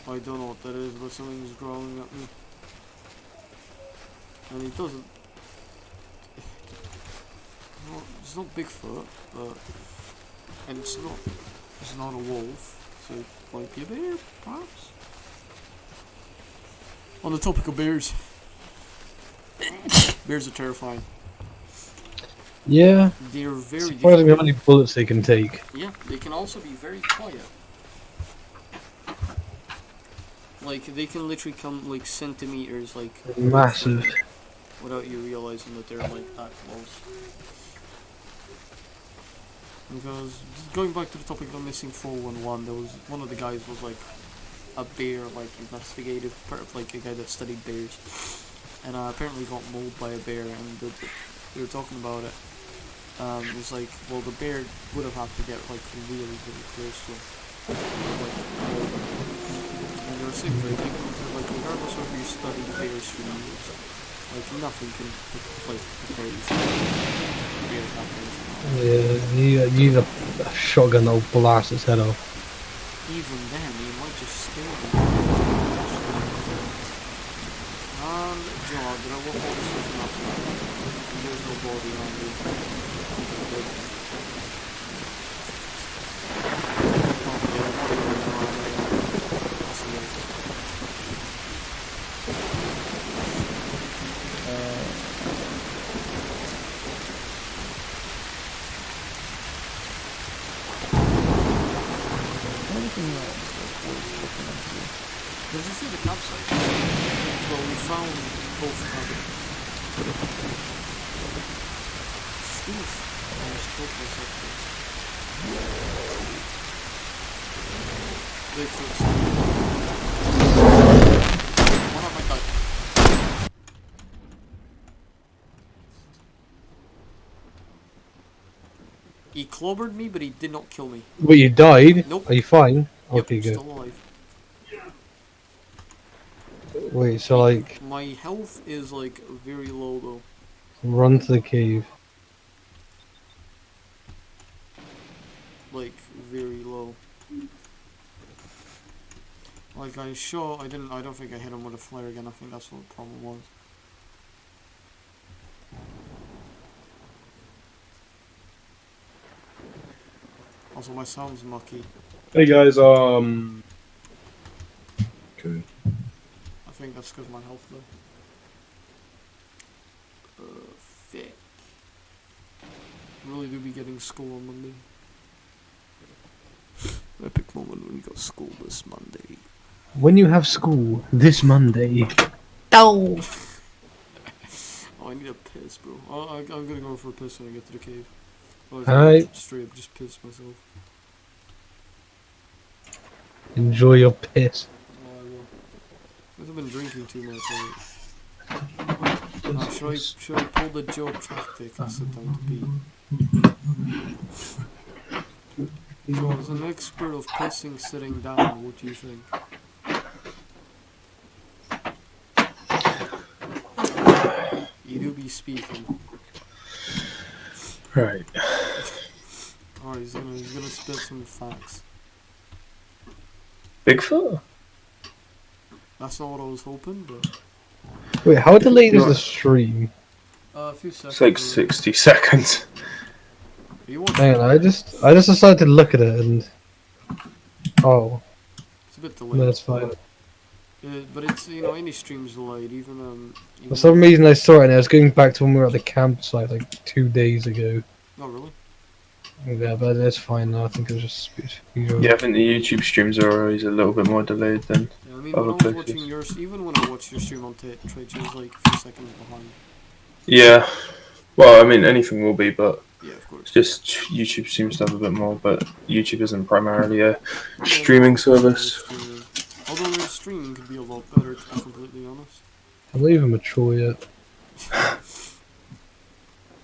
I don't know what that is, but something's growling at me. And he doesn't. No, it's not Bigfoot, but and it's not a wolf, so it might be a bear, perhaps. On the topic of bears, bears are terrifying. Yeah. They're very Surprisingly how many bullets they can take. Yeah, they can also be very quiet. Like, they can literally come, like, centimeters, like... Massive. Without you realizing that they're, like, that close. Because, going back to the topic of the missing 411, there was... One of the guys was, like, a bear, like, investigative... like, a guy that studied bears. and apparently got mauled by a bear, and we were talking about it. It was like, well, the bear would have had to get like really, really close to him. Like, and they were saying like regardless of whether you study bears for years, like nothing can like prepare you for bear attacks. Yeah, you need a shotgun that'll blast its head off. Even then, you might just scare them. And, you know, did I walk all this way for nothing? There's no body on me. Does it say the campsite? Well, we found both cabins. Steve, I just told myself this. Bigfoot. One of my guys. He clobbered me, but he did not kill me. But you died? Nope. Are you fine? Yep, Okay, good. still alive. Wait, so like, My health is like very low though. run to the cave. Like very low. Like I don't think I hit him with a flare again. I think that's what the problem was. Also, my sound's mucky. Hey guys, okay. I think that's because of my health though. Thick. Really do be getting school on Monday. Epic moment when we got school this Monday. When you have school this Monday. Oh, I need a piss, bro. I'm gonna go for a piss when I get to the cave. Alright. Straight up, just piss myself. Enjoy your piss. Oh, I will. I've been drinking too much. Should I pull the Joe tactic and sit down to pee? Joe, as an expert of pissing sitting down, what do you think? You do be speaking. Right. Alright, he's gonna spit some facts. Bigfoot? That's not what I was hoping, but Wait, how delayed is the stream? a few seconds. It's like 60 seconds. Are you watching? Hang on, I just decided to look at it and... Oh, It's a bit delayed. no, that's fine. But it's, you know, any stream's delayed, even For some reason I saw it and I was going back to when we were at the campsite like 2 days ago. Oh, really? Yeah, but it's fine now. I think it was just usual. Yeah, I think the YouTube streams are always a little bit more delayed than Yeah, I mean, other when I was places. watching yours, even when I watched your stream on Twitch, it was like a few seconds behind. Yeah. Well, I mean, anything will be, but Yeah, of course. it's just YouTube seems to have a bit more, but YouTube isn't primarily a streaming service. Although their streaming could be a lot better, to be completely honest. I'm not even mature yet.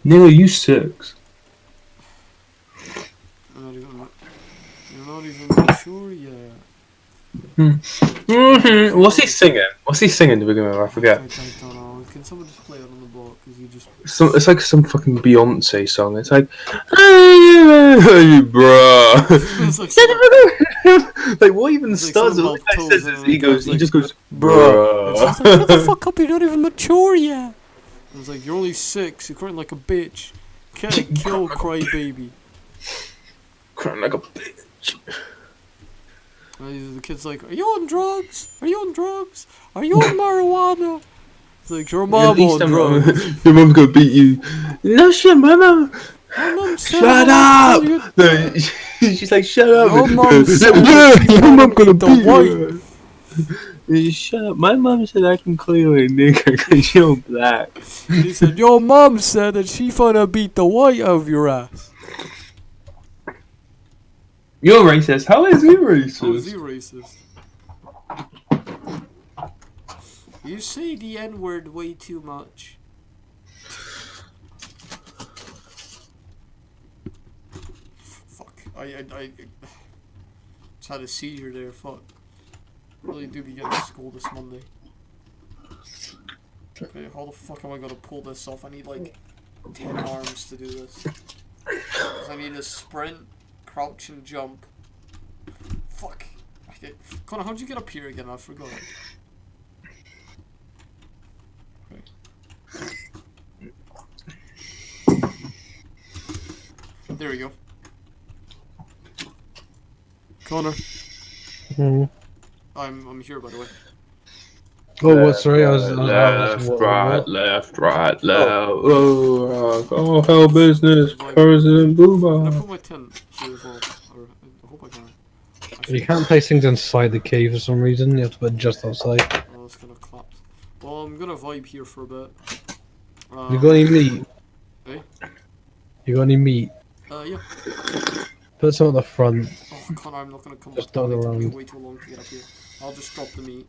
Neil, you 6. You're not even mature yet. What's he singing? What's he singing to begin with? I forget. I don't know. Can someone just play it on the block? Because you just... It's like some fucking Beyonce song. It's like, hey, bruh. It's like Like, what even It's like starts? something All about he toes says and is then he goes, like- he just goes, It's bruh. just like, shut the fuck up, you're not even mature yet. I was like, you're only 6, you're crying like a bitch. Can't kill crybaby. Crying like a bitch. And the kid's like, are you on drugs? Are you on drugs? Are you on marijuana? It's like, your mom on drugs. Your mom's gonna beat you. No shit, my mom. My mom said Shut I'm up! gonna kill you. No, she's like, shut up. Your mom said Your mom gonna the beat white. you. Shut up. My mom said I can call you a nigger because you're black. He said, your mom said that she finna beat the white out of your ass. You're racist. How is he How is he racist? racist? You say the N-word way too much. Fuck. I just had a seizure there, fuck. Really do be getting to school this Monday. Okay, how the fuck am I gonna pull this off? I need like 10 arms to do this. 'Cause I need a sprint, crouch and jump. Fuck. Okay. Connor, how'd you get up here again? I forgot. Okay. There we go. Connor. I'm here, by the way. Oh, what? Sorry, I was left, right, left, right, left. Oh. Oh, hell business, President Can I Booba. put my tent here as well? Or, I hope I can. You can't place things inside the cave for some reason. You have to put it just outside. Oh, that's gonna clap. Well, I'm gonna vibe here for a bit. You got any meat? Eh? You got any meat? Yeah. Put some at the front. Oh, Connor, I'm not gonna come Just up down. dug It took me around. way too long to get up here. I'll just drop the meat.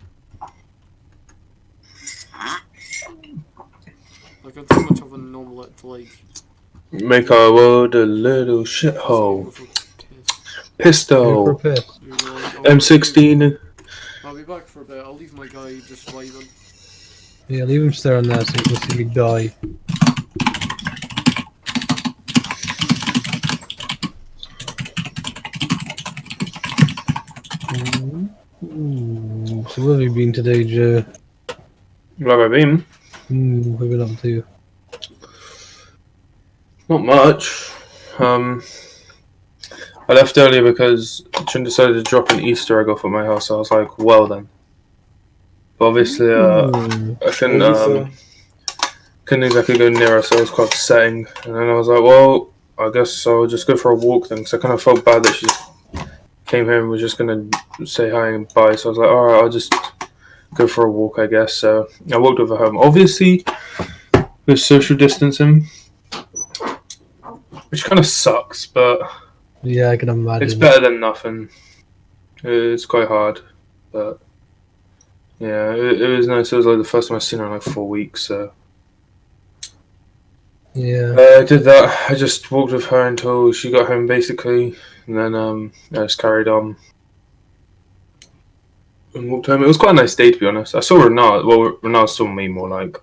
Like, I'm too much of an omelette to, like... Make our world a little shithole. Pistol. M16. I'll be back for a bit. I'll leave my guy just vibing. Yeah, leave him staring there so you can see me die. So where have you been today, Joe? Where have I been? What have you been up to? Not much. I left earlier because Chin decided to drop an Easter egg off at my house. I was like, well then. But obviously, I couldn't exactly go near her, so it was quite upsetting. And then I was like, well, I guess I'll just go for a walk then, because I kind of felt bad that she came here and was just going to say hi and bye. So I was like, alright, I'll just go for a walk, I guess. So I walked over home. Obviously, with social distancing, which kind of sucks, but Yeah, I can imagine. it's better than nothing. It's quite hard, but yeah, it was nice. It was like the first time I've seen her in like 4 weeks, so Yeah. I did that. I just walked with her until she got home, basically, and then I just carried on and walked home. It was quite a nice day, to be honest. I saw Renard. Well, Renard saw me more. Like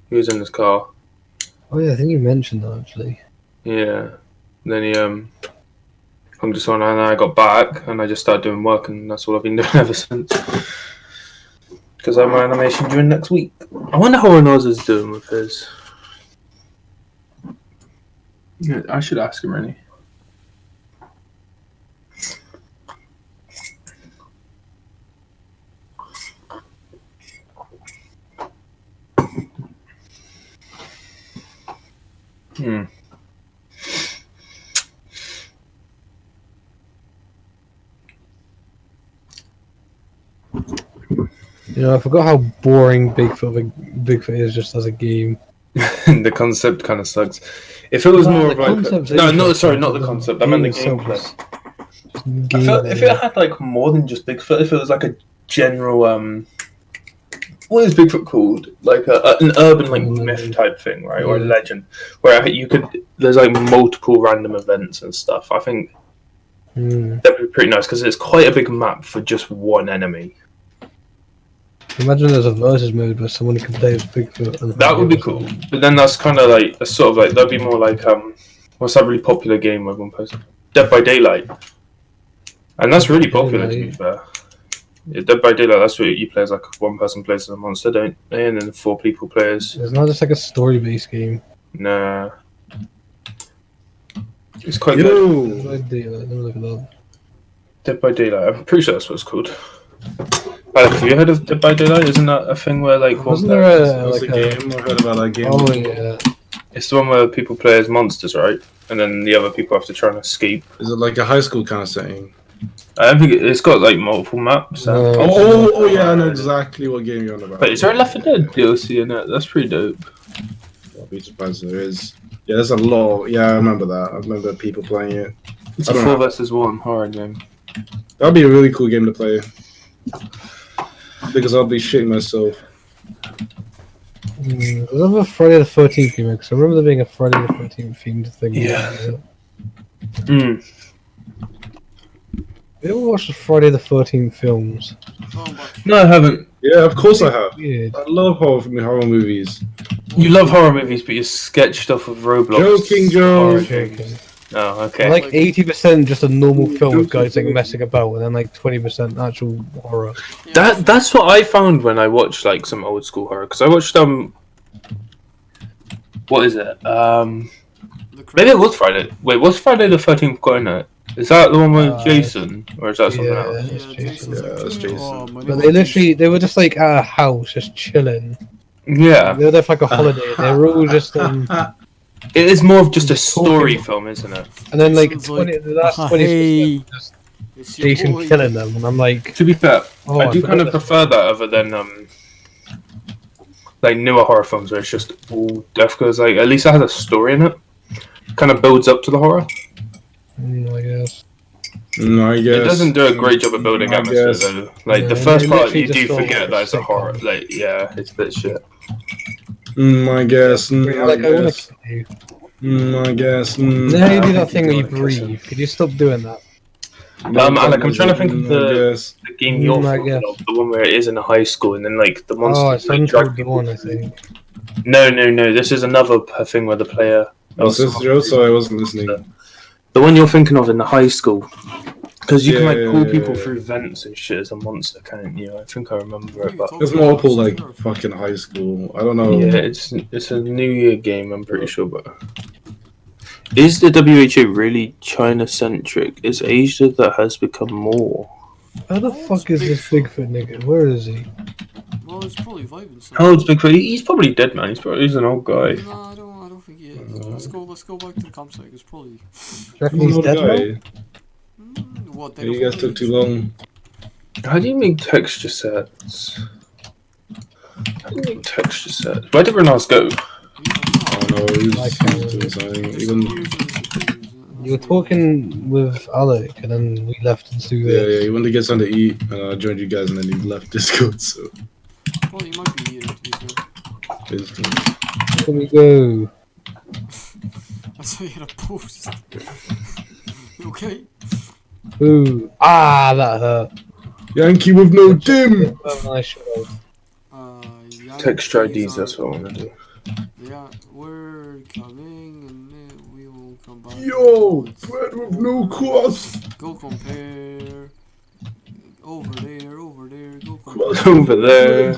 he was in his car. Oh yeah, I think you mentioned that actually. Yeah. And then he hung just on, and then I got back, and I just started doing work, and that's all I've been doing ever since. Because I have my animation during next week. I wonder how Renard is doing with his. Yeah, I should ask him, really. You know, I forgot how boring Bigfoot is just as a game. The concept kind of sucks. If it was No, more the of like concept's no, interesting, sorry, not the but concept. I meant the game gameplay. itself I felt if it gameplay. had like more than just Bigfoot, if it was like a general what is Bigfoot called? Like an urban like myth type thing, right, or a legend, where there's like multiple random events and stuff. I think that'd be pretty nice because it's quite a big map for just one enemy. Imagine there's a versus mode where someone can play as Bigfoot. And That would be cool. But then that's kind of like a sort of like that'd be more like what's that really popular game where one person Dead by Daylight, and that's really popular to be fair. Yeah, Dead by Daylight, that's what you play as, like one person plays as a monster, don't they? And then 4 people players. It's not just like a story-based game. Nah. It's quite good. Dead by Daylight, I'm pretty sure that's what it's called. Alec, have you heard of Dead by Daylight? Isn't that a thing where like Wasn't there What's the game? I've heard about that game. Oh yeah. It's the one where people play as monsters, right? And then the other people have to try and escape. Is it like a high school kind of setting? I don't think it's got like multiple maps. No. Oh yeah, I know exactly what game you're on about. But is there a Left 4 Dead DLC in it? That's pretty dope. I'll be surprised if there is. Yeah, there's a lot. Yeah, I remember that. I remember people playing it. It's I a don't 4 know. versus 1 horror game. That'd be a really cool game to play. Because I'll be shitting myself. There's another Friday the 13th remake. So I remember there being a Friday the 13th themed thing. Yeah. You ever watched the Friday the 13th films? No, I haven't. Yeah, of course I have. Weird. I love horror movies. You love horror movies, but you're sketched off of Roblox. Joking, Joe. horror Joking. games. Oh, okay. Like 80% just a normal film with guys like messing about, and then like 20% actual horror. That's what I found when I watched like some old school horror. Because I watched what is it? Maybe it was Friday. Wait, what's Friday the 13th got in it? Is that the one with Jason, or is that something Yeah, else? that's Jason. Yeah, that's Jason. But they were just like at a house, just chilling. Yeah, They were there for like a holiday. They were all just it is more of just a story film, isn't it? and then like Jason's 20, like, the last 20% "Hey, just it's your Jason boy." killing them, and I'm like, To be fair, oh, I do forgot kind of this. prefer that other than like newer horror films where it's just all death. Because like at least it has a story in it. Kind of builds up to the horror. I guess. I guess It doesn't do a great job of building I atmosphere guess. though. Like Yeah, the first they part, literally you do just all forget that it's a sitcom. horror. Like yeah, it's a bit shit. I guess. Like I want to kill you. I guess. You know how you do I that think thing you where you gotta kiss him. breathe? Could you stop doing that? Alec, I'm trying to think of the game you're I thinking guess. of, the one where it is in a high school and then like the Oh, monsters it's like, Untold drag people. Dawn, I think. No. This is another thing where the player. Was this Joe? Sorry, I wasn't listening. The one you're thinking of in the high school, because you can like Yeah, pull yeah, people yeah. through vents and shit as a monster, can't you? I think I remember it, but There's multiple like fucking high school. I don't know. yeah, it's a New Year game. I'm pretty sure, but is the WHO really China centric? Is Asia that has become more? How the fuck is this Bigfoot nigga? Where is he? Well, it's probably vibing. So. How old's Bigfoot? He's probably dead, man. He's an old guy. No, I don't think he is. Let's go back to the campsite. It's probably. Do you reckon Who's he's the dead now? guy? What? They You don't guys took too long. How do you make texture sets? How do you make texture sets? Where did Renars go? I don't know. He was Like, doing something. Even You were talking with Alec, and then we left and do yeah, this. he wanted to get something to eat, and I joined you guys, and then he left Discord. So Well, you might be here. To be fair. basically, Can we go? I saw you had a post. You okay? Ooh. Ah, that hurt. Yankee with no dim. I should have. Texture IDs, that's what I want to do. Yeah, we're coming and then we will come back. Yo, bread with no crust. Go compare. Over there, go compare. Crust Over there.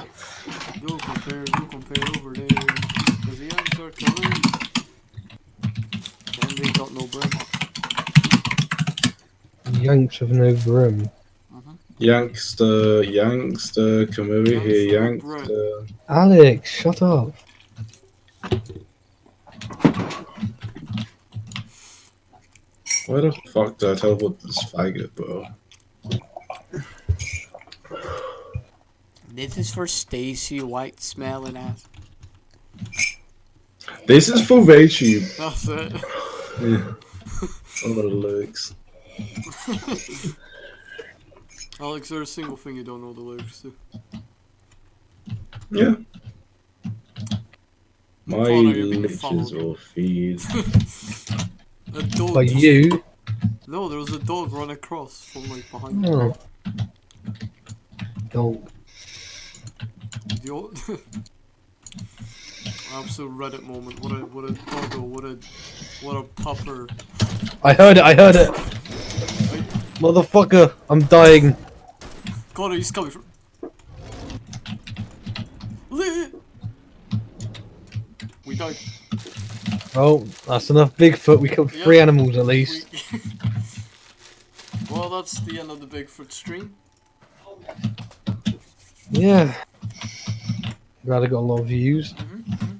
Go compare over there. Cause the Yanks are coming. And they got no brim. Yanks with no brim. Youngster, come over here, youngster. Alex, shut up. Why the fuck did I teleport this faggot, bro? This is for Stacy White smelling ass. This is for VTube. That's it. Yeah. One of the lyrics. Alex, there's a single thing you don't know the lyrics to. Yeah. My Connor, you're being liches followed. will feed. A dog. By you? No, there was a dog run across from like behind me. Oh. Dog. The old absolute Reddit moment. What a doggo. What a pupper. I heard it. Motherfucker, I'm dying. God, he's coming from. We died. Oh, that's enough Bigfoot. We killed 3 animals at least. Well, that's the end of the Bigfoot stream. Yeah. Glad I got a lot of views. Mm-hmm.